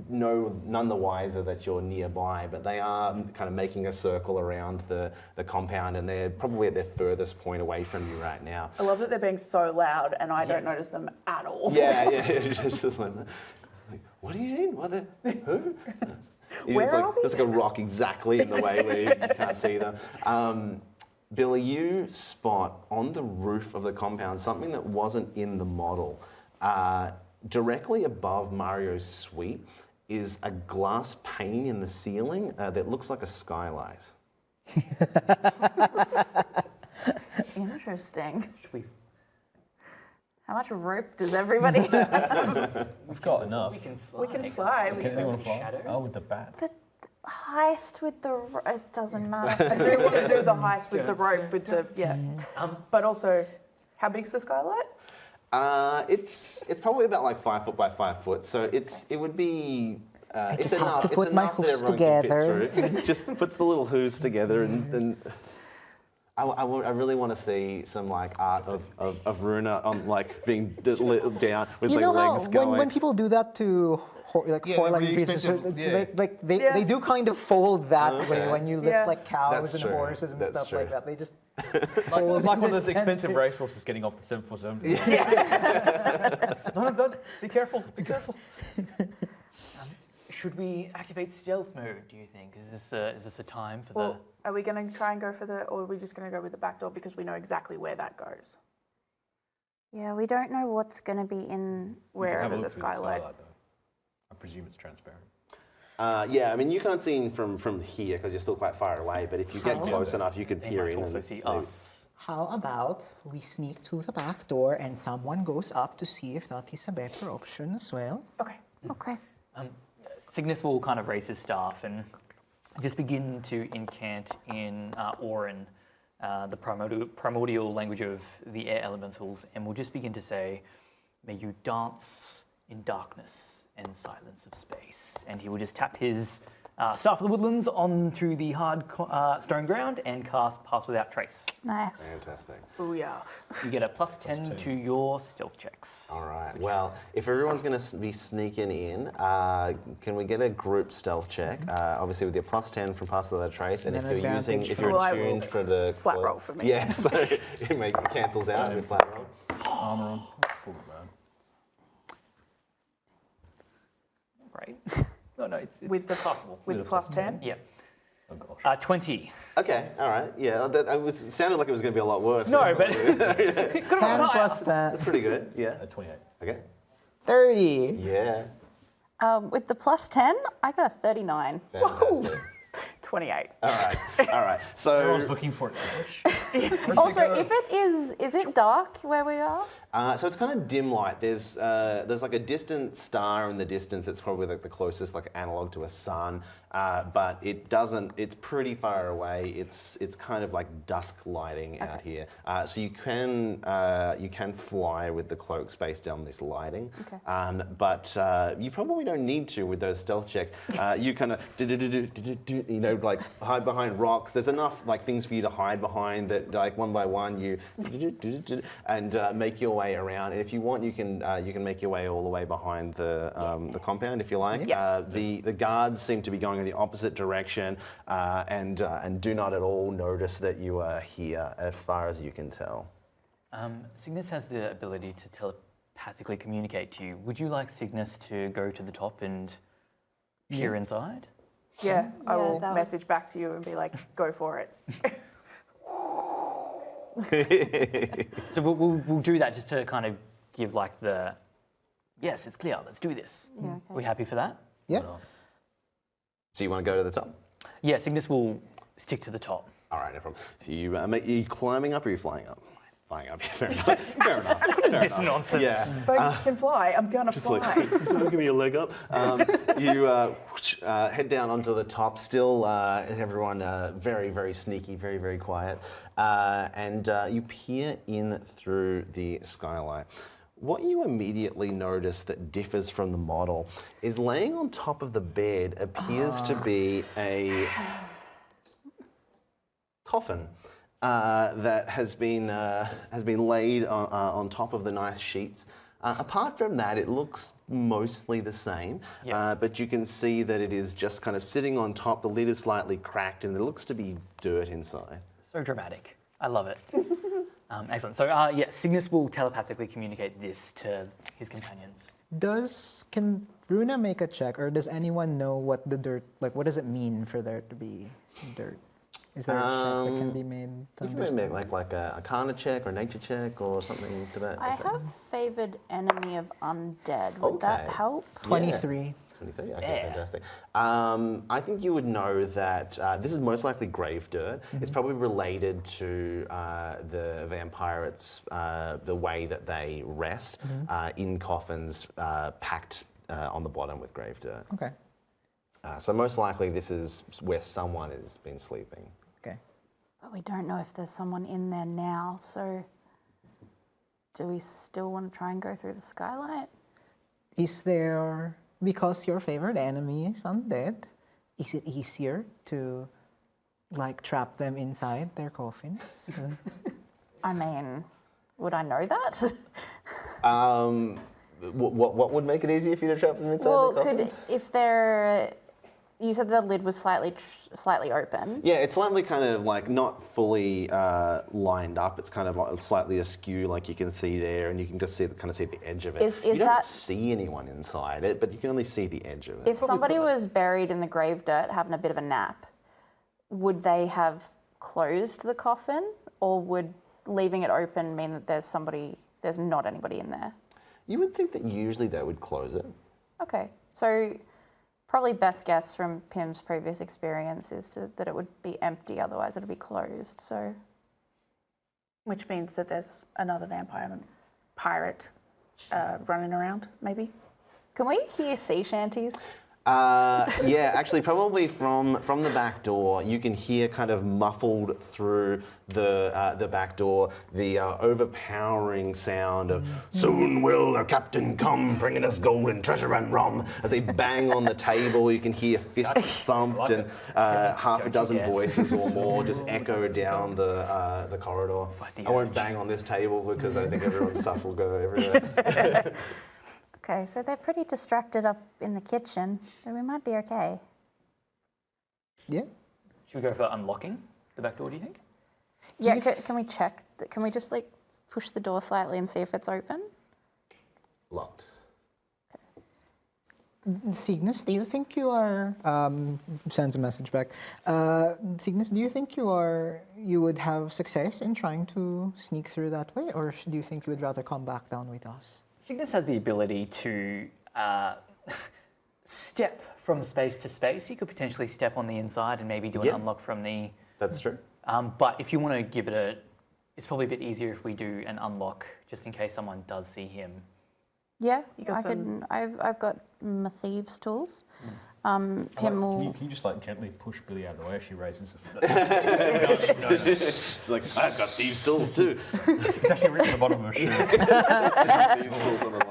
none the wiser that you're nearby, but they are kind of making a circle around the compound, and they're probably at their furthest point away from you right now. I love that they're being so loud and I don't notice them at all. Yeah, just like, what do you mean? What the, who? Where are we? There's like a rock exactly in the way where you can't see them. Billy, you spot on the roof of the compound something that wasn't in the model. Directly above Mario's suite is a glass pane in the ceiling that looks like a skylight. Interesting. How much rope does everybody have? We've got enough. We can fly. We can fly. Can anyone fly? Oh, with the bat. The heist with the it doesn't matter. I do want to do the heist with the rope, with the, but also, how big's the skylight? It's probably about like 5 foot by 5 foot, so it would be. I It's just have to enough. put It's my enough that hooves everyone can fit together. through. Just puts the little hooves together, and I really want to see some like art of Runa on like being down with You like know how legs going. when people do that to Yeah, four-legged really creatures, so expensive, they do kind of fold that way Okay. when you lift Yeah. like cows That's and true. horses and That's stuff true. like that. They just Like fold one in of the those expensive center. racehorses getting off the 747. No, don't. Be careful. Be careful. Should we activate stealth mode, do you think? Is this a time for Or are we going to try and go for or are we just going to go with the back door because we know exactly where that goes? Yeah, we don't know what's going to be in. Wherever the skylight. Though. I presume it's transparent. Yeah, I mean you can't see in from here because you're still quite far away. But if you get close enough, you could they peer might in. also and see maybe- us? How about we sneak to the back door and someone goes up to see if that is a better option as well? Okay. Okay. Cygnus will kind of raise his staff and just begin to incant in Auran, the primordial language of the air elementals, and will just begin to say, "May you dance in darkness and silence of space." And he will just tap his Staff of the Woodlands onto the hard stone ground and cast Pass Without Trace. Nice. Fantastic. Booyah. You get a +10 to your stealth checks. All right. Well, if everyone's going to be sneaking in, can we get a group stealth check? Obviously, with your +10 from Pass Without Trace, and And if then you're advantage if from- you're Well, I attuned will- for the flat roll for me. Yeah, so it cancels out in a flat roll. Armor on. Full man. Right? No, it's With the possible. with the +10. Yeah. Oh gosh. 20. Okay. All right. Yeah. It sounded like it was going to be a lot worse. No, it's but not really. 10 plus that. That's pretty good. Yeah. 28. Okay. 30. Yeah. With the +10, I got a 39. Fantastic. 28. All right. All right. Everyone's So. looking for it. Also, if it is it dark where we are? So it's kind of dim light. There's like a distant star in the distance that's probably like the closest like analog to a sun, but it doesn't. It's pretty far away. It's kind of like dusk lighting out here. So you can fly with the cloaks based on this lighting, but you probably don't need to with those stealth checks. You kind of like hide behind rocks. There's enough like things for you to hide behind that like one by one you and make your way around, and if you want, you can make your way all the way behind the compound if you like. The guards seem to be going in the opposite direction, and do not at all notice that you are here, as far as you can tell. Cygnus has the ability to telepathically communicate to you. Would you like Cygnus to go to the top and peer inside? Yeah, I Yeah, will that would- message back to you and be like, go for it. So we'll do that just to kind of give like the, yes, it's clear, let's do this. Yeah, okay. We happy for that? Yep. So you want to go to the top? Yeah, Cygnus will stick to the top. All right, no problem. So are you climbing up or are you flying up? Flying up, yeah, fair enough. Fair enough. This nonsense. Yeah. If I can fly, I'm gonna Just fly. like, someone give me a leg up. You head down onto the top, still everyone very, very sneaky, very, very quiet. And you peer in through the skylight. What you immediately notice that differs from the model is laying on top of the bed appears to be a coffin. that has been laid on top of the nice sheets. Apart from that, it looks mostly the same, but you can see that it is just kind of sitting on top. The lid is slightly cracked, and there looks to be dirt inside. So dramatic. I love it. Excellent. So yeah, Cygnus will telepathically communicate this to his companions. Can Runa make a check, or does anyone know what the dirt, like what does it mean for there to be dirt? Is there a check that can be made to You can maybe make like a Arcana check or a Nature check or something to that. I effect. have favored enemy of undead. Would that Okay. help? 23. 23? Okay, fantastic. I think you would know that this is most likely grave dirt. It's probably related to the vampirates, the way that they rest in coffins packed on the bottom with grave dirt. Okay. So most likely this is where someone has been sleeping. Okay. But we don't know if there's someone in there now, so do we still want to try and go through the skylight? Is there, because your favorite enemy is undead, is it easier to like trap them inside their coffins? I mean, would I know that? What would make it easier for you to trap them inside Well, the coffin? if they're, you said the lid was slightly open. Yeah, it's slightly kind of like not fully lined up. It's kind of like slightly askew, like you can see there, and you can just see the edge of it. Is you don't that- see anyone inside it, but you can only see the edge of it. If somebody was buried in the grave dirt having a bit of a nap, would they have closed the coffin, or would leaving it open mean that there's not anybody in there? You would think that usually they would close it. Okay, so probably best guess from Pim's previous experience is that it would be empty, otherwise it would be closed. So Which means that there's another pirate running around, maybe. can we hear sea shanties? Yeah, actually, probably from the back door, you can hear kind of muffled through the back door the overpowering sound of "Soon will our captain come, bringing us gold and treasure and rum." As they bang on the table, you can hear fists thumped and half a dozen voices or more just echo down the corridor. I won't bang on this table because I think everyone's stuff will go everywhere. Okay, so they're pretty distracted up in the kitchen, so we might be okay. Yeah. Should we go for unlocking the back door, do you think? Yeah, can we check? Can we just like push the door slightly and see if it's open? Locked. Cygnus, do you think you are, sends a message back. Cygnus, do you think you would have success in trying to sneak through that way, or do you think you would rather come back down with us? Cygnus has the ability to step from space to space. He could potentially step on the inside and maybe do an unlock from the... That's true. But if you want to give it it's probably a bit easier if we do an unlock, just in case someone does see him. Yeah, got I've got my thieves' tools. Pim will... Can you just like gently push Billy out of the way as she raises the It's like, I've got thieves' tools too. It's actually written at the bottom of her shoe. Thieves' tools on the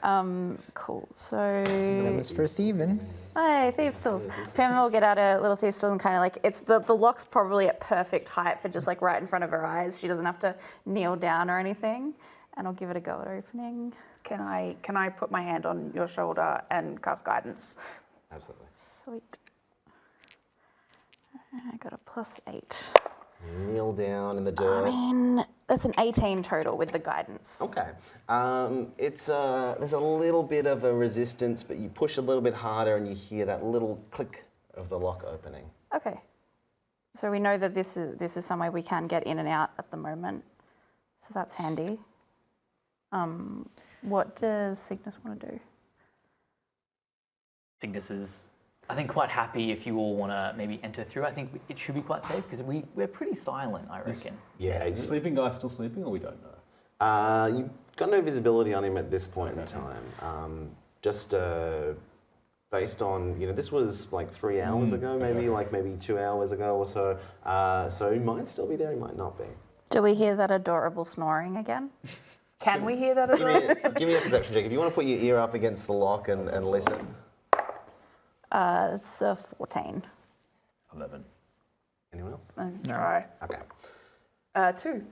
bottom. Cool, so... That was for thieving. Hey, thieves' tools. Pim will get out a little thieves' tool and kind of like, the lock's probably at perfect height for just like right in front of her eyes. She doesn't have to kneel down or anything. And I'll give it a go at opening. Can I put my hand on your shoulder and cast guidance? Absolutely. Sweet. I got a +8. Kneel down in the dirt. I mean, that's an 18 total with the guidance. Okay. There's a little bit of a resistance, but you push a little bit harder and you hear that little click of the lock opening. Okay. So we know that this is somewhere we can get in and out at the moment. So that's handy. What does Cygnus want to do? Cygnus is, I think, quite happy if you all want to maybe enter through. I think it should be quite safe because we're pretty silent, I reckon. Yeah. Is the sleeping guy still sleeping, or we don't know? You've got no visibility on him at this point in time. Just based on, this was like 3 hours ago, maybe 2 hours ago or so. So he might still be there, he might not be. Do we hear that adorable snoring again? Can we hear that as well? Give me a perception check. If you want to put your ear up against the lock and listen. It's a 14. 11. Anyone else? Try. Okay. 2.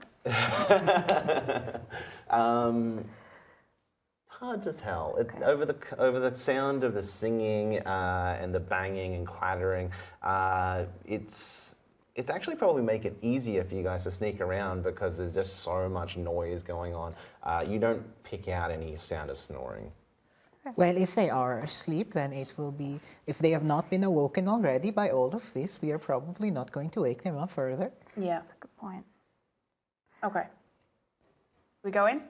Hard to tell. Over the sound of the singing and the banging and clattering, it's actually probably make it easier for you guys to sneak around because there's just so much noise going on. You don't pick out any sound of snoring. Well, if they are asleep, then it will be, if they have not been awoken already by all of this, we are probably not going to wake them up further. Yeah. Good point. Okay. We go in?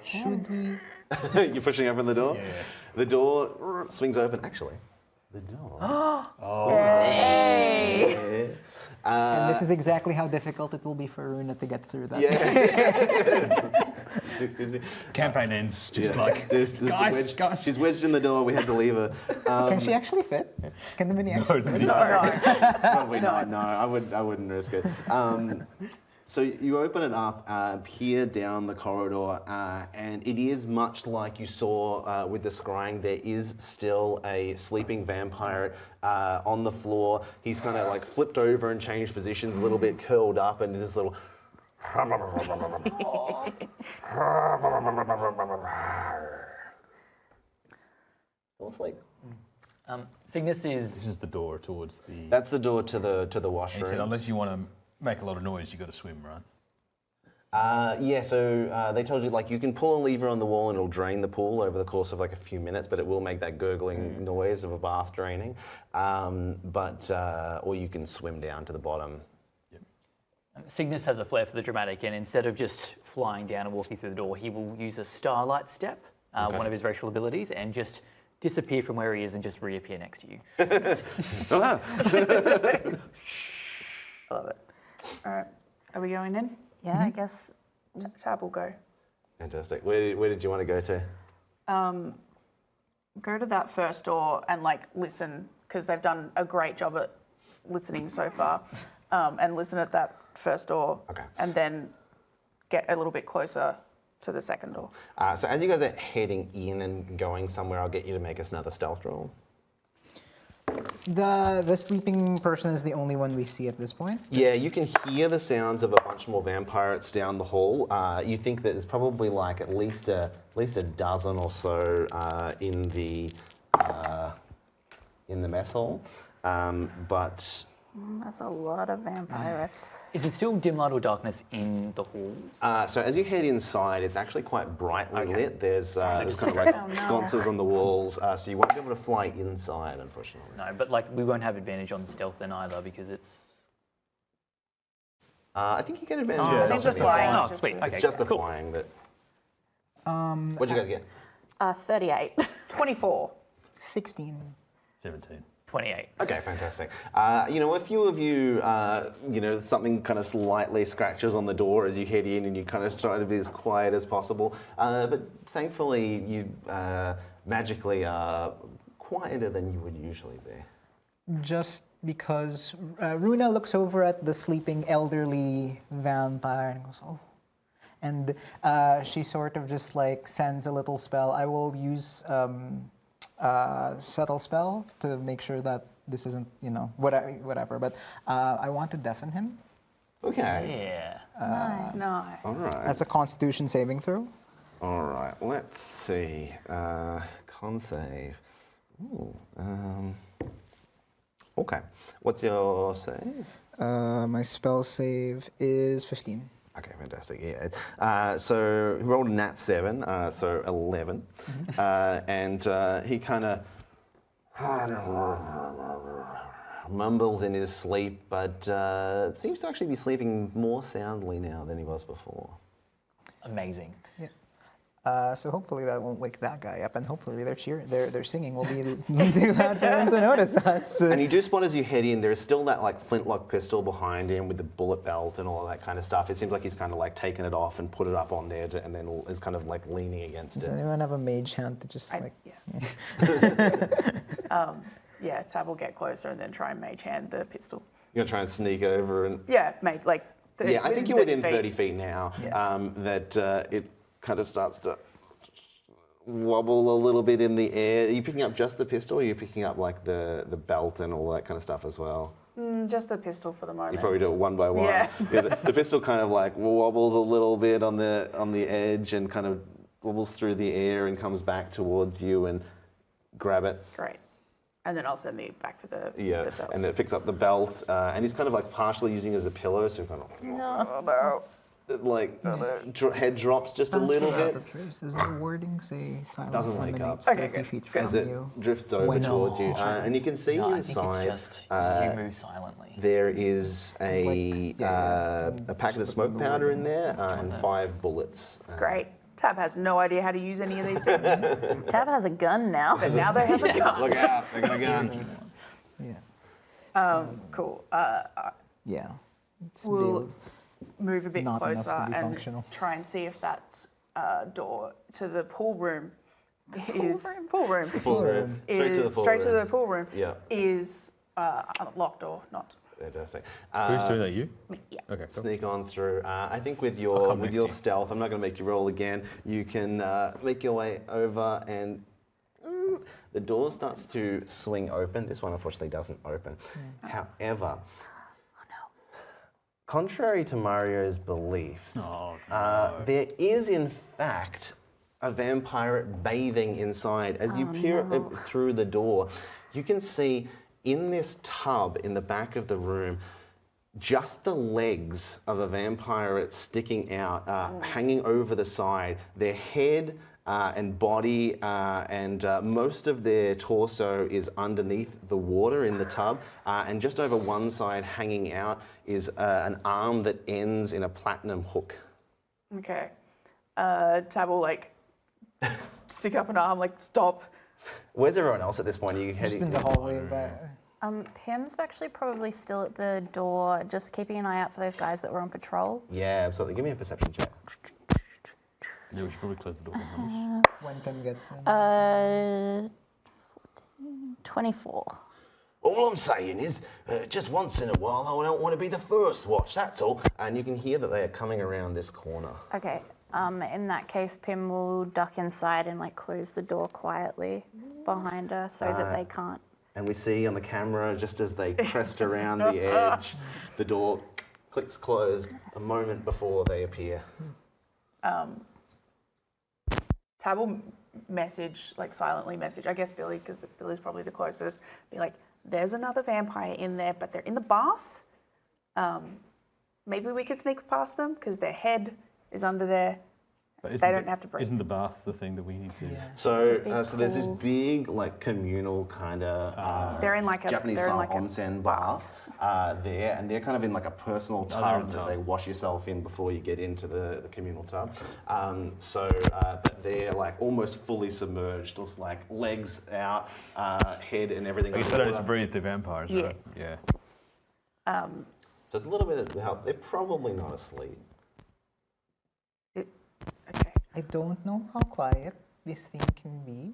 Should we? You're pushing open the door? Yeah. The door swings open. Actually, the door. Hey! And this is exactly how difficult it will be for Runa to get through that. Yeah. Excuse me. Campaign ends just Yeah. like, There's guys. She's wedged in the door. We had to leave her. Can she actually fit? Can the mini actually fit? Probably not. No, I wouldn't risk it. So you open it up, peer down the corridor, and it is much like you saw with the scrying. There is still a sleeping vampire on the floor. He's kind of like flipped over and changed positions a little bit, curled up, and there's this little. Almost like. Cygnus is. This is the door towards the. That's the door to the He washroom. said, unless you want to make a lot of noise, you got to swim, right? Yeah, so they told you like you can pull a lever on the wall and it'll drain the pool over the course of like a few minutes, but it will make that gurgling noise of a bath draining. Or you can swim down to the bottom. Cygnus has a flair for the dramatic, and instead of just flying down and walking through the door, he will use a starlight step, one of his racial abilities, and just disappear from where he is and just reappear next to you. I love it. All right. Are we going in? Yeah, I guess. Tab will go. Fantastic. Where did you want to go to? Go to that first door and like listen, because they've done a great job at listening so far. And listen at that first door. Okay. And then get a little bit closer to the second door. So as you guys are heading in and going somewhere, I'll get you to make us another stealth roll. The sleeping person is the only one we see at this point. Yeah, you can hear the sounds of a bunch more vampires down the hall. You think that there's probably like at least a dozen or so in the mess hall, but. That's a lot of vampires. Is it still dim light or darkness in the halls? So as you head inside, it's actually quite brightly lit. There's kind of like sconces on the walls, so you won't be able to fly inside, unfortunately. No, but like we won't have advantage on stealth then either because it's. I think you get advantage. Oh, of it's stealth just if you're flying. flying. Oh, sweet. Okay, It's just the cool. flying that. What'd you guys get? 38. 24. 16. 17. 28. Okay, fantastic. A few of you, something kind of slightly scratches on the door as you head in and you kind of try to be as quiet as possible. But thankfully, you magically are quieter than you would usually be. Just because Runa looks over at the sleeping elderly vampire and goes, oh. And she sort of just like sends a little spell. I will use subtle spell to make sure that this isn't, whatever. But I want to deafen him. Okay. Yeah. Nice. All right. That's a Constitution saving throw. All right. Let's see. Con save. Ooh. Okay. What's your save? My spell save is 15. Okay, fantastic. Yeah. So he rolled a nat 7, so 11, and he kind of mumbles in his sleep, but seems to actually be sleeping more soundly now than he was before. Amazing. Yeah. So hopefully that won't wake that guy up, and hopefully their singing will be do that to him to notice us. And you do spot as you head in, there's still that like flintlock pistol behind him with the bullet belt and all of that kind of stuff. It seems like he's kind of like taken it off and put it up on there, and then is kind of like leaning against Does it. anyone have a mage hand to just like? Yeah, Tab will get closer and then try and mage hand the pistol. You're gonna try and sneak over and. Yeah, mate, like. Yeah, I think you're within 30 feet. feet now. Yeah. That it kind of starts to wobble a little bit in the air. Are you picking up just the pistol, or are you picking up like the belt and all that kind of stuff as well? Just the pistol for the moment. You probably do it one by one. Yeah. The pistol kind of like wobbles a little bit on the edge and kind of wobbles through the air and comes back towards you and grab it. Great. And then I'll send the back for the Yeah, belt. and it picks up the belt, and he's kind of like partially using it as a pillow, so kind of Oh no. like head drops just a little bit. Does the wording say silence Doesn't wake up. emanates Okay, 30 good. feet As from it you? drifts over When- towards you, and you can see No, I think inside. it's just you move silently. There is a like, a packet of smoke powder in there and 5 bullets. Great. Tab has no idea how to use any of these things. Tab has a gun now. But now they have a gun. Look out! They got a gun. Yeah. Cool. Yeah. It's We'll built. move a bit Not enough closer to be and functional. try and see if that door to the pool room is pool room Pool room. Straight to the pool straight to room. the pool room Yeah. is locked or not. Fantastic. Who's doing that? You? Yeah. Okay. Cool. Sneak on through. I think with I'll your come next to you. stealth, I'm not going to make you roll again. You can make your way over, and the door starts to swing open. This one unfortunately doesn't open. However, contrary to Mario's beliefs, there is in fact a vampire bathing inside. As you peer through the door, you can see in this tub in the back of the room just the legs of a vampire sticking out, hanging over the side. Their head and body and most of their torso is underneath the water in the tub, and just over one side hanging out is an arm that ends in a platinum hook. Okay. Tab will like stick up an arm, like stop. Where's everyone else at this point? Are you Just heading in the hallway back. Pim's actually probably still at the door, just keeping an eye out for those guys that were on patrol. Yeah, absolutely. Give me a perception check. Yeah, we should probably close the door behind us. When Tim gets in. 24. All I'm saying is, just once in a while, I don't want to be the first watch, that's all. And you can hear that they are coming around this corner. Okay. In that case, Pim will duck inside and like close the door quietly behind her so that they can't. And we see on the camera, just as they crest around the edge, the door clicks closed a moment before they appear. Tab will message, like silently message, I guess Billy, because Billy's probably the closest, be like, there's another vampire in there, but they're in the bath. Maybe we could sneak past them because their head is under there. But They don't have to breathe. Isn't the bath the thing that we need to? So, so there's this big, like, communal kind of They're in like a Japanese they're in style like a onsen bath there, and they're kind of in like a personal they're tub in that tub. they wash yourself in before you get into the communal tub. But they're like almost fully submerged, just like legs out, head and everything. I guess they don't need to breathe, the vampires, Yeah. right? Yeah. So it's a little bit of help. They're probably not asleep. Okay. I don't know how quiet this thing can be.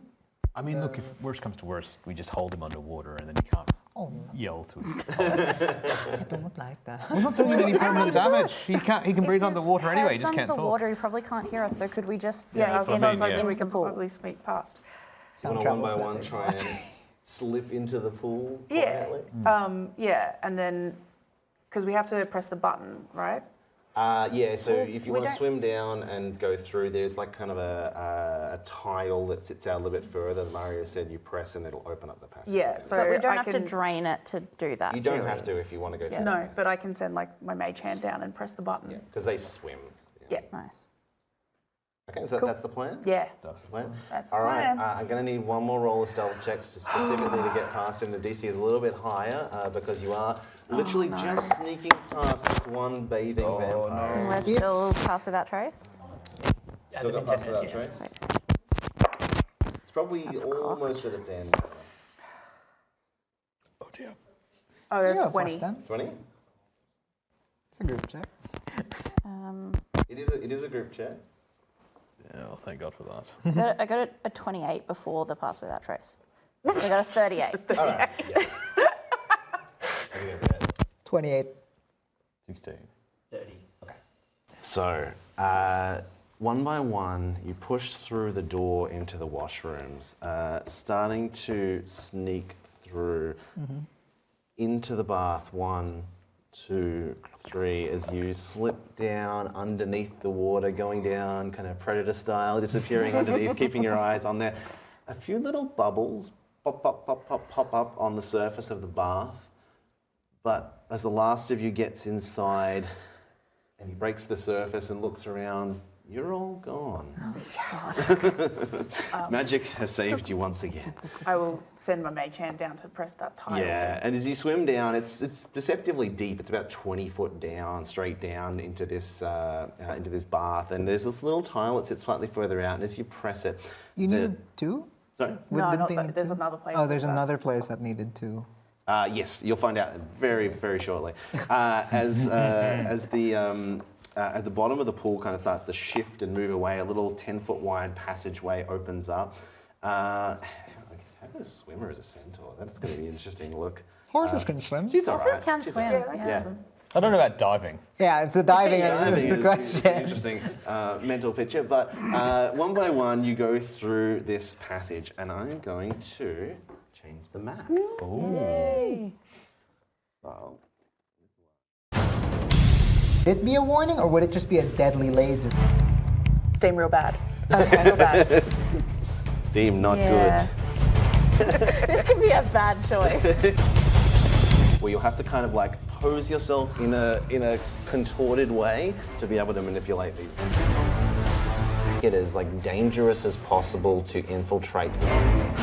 I mean, look, if worst comes to worst, we just hold him underwater and then he can't Oh, yell to us. I don't like that. We're not doing him any permanent damage. He can breathe If underwater his anyway, he head's just under can't the talk. water, he probably can't hear us. So could we just Yeah, I was, sneak what I in mean, like, yeah. we into the could pool? probably sneak past. Sound One travels by one better. try and slip into the pool Yeah. quietly? Yeah, and then because we have to press the button, right? Yeah, so if you we want to don't- swim down and go through, there's like kind of a tile that sits out a little bit further. Mario said you press and it'll open up the passage. Yeah, so But we don't I have to can, drain it to do that. You don't do have we? to if you want to go through. No, but I can send like my mage hand down and press the button. Because they swim. Yeah. Nice. Okay, so Cool. that's the plan? Yeah. That's the plan? That's the All right, plan. I'm going to need one more roll of stealth checks to specifically to get past him. The DC is a little bit higher because you are literally just sneaking past this one bathing vampire. And we're still pass without trace. Still got past without trace? It's probably almost at its end. Oh dear. Oh, Yeah, that's plus 20. 10. 20? It's a group check. It is a group chat. Yeah, well, thank God for that. I got a 28 before the pass without trace. So I got a 38. All right, yeah. I think that's it. 28. 16. So, one by one, you push through the door into the washrooms, starting to sneak through. into the bath. 1, 2, 3, as you slip down underneath the water, going down kind of predator style, disappearing underneath, keeping your eyes on there. A few little bubbles pop up on the surface of the bath. But as the last of you gets inside and he breaks the surface and looks around, you're all gone. Magic has saved you once again. I will send my mage hand down to press that tile. Yeah, and as you swim down, it's deceptively deep. It's about 20 foot down, straight down into this bath. And there's this little tile that sits slightly further out. And as you press it, You need 2? Sorry. No, not that. There's another place. Oh, there's another place that needed 2. Yes, you'll find out very, very shortly. As the bottom of the pool kind of starts to shift and move away, a little 10-foot wide passageway opens up. Having a swimmer as a centaur, that's going to be an interesting look. Horses can swim. She's all right. Horses can She's swim. all right. Yeah. I don't know about diving. Yeah, it's a diving. It's a It's question. an interesting mental picture. But one by one, you go through this passage, and I'm going to change the map. Yay. So, Would it be a warning or would it just be a deadly laser? Steam real bad. Real bad. Steam, not Yeah. This could be a bad choice. good. Well, you'll have to kind of like pose yourself in a contorted way to be able to manipulate these. It is like dangerous as possible to infiltrate them.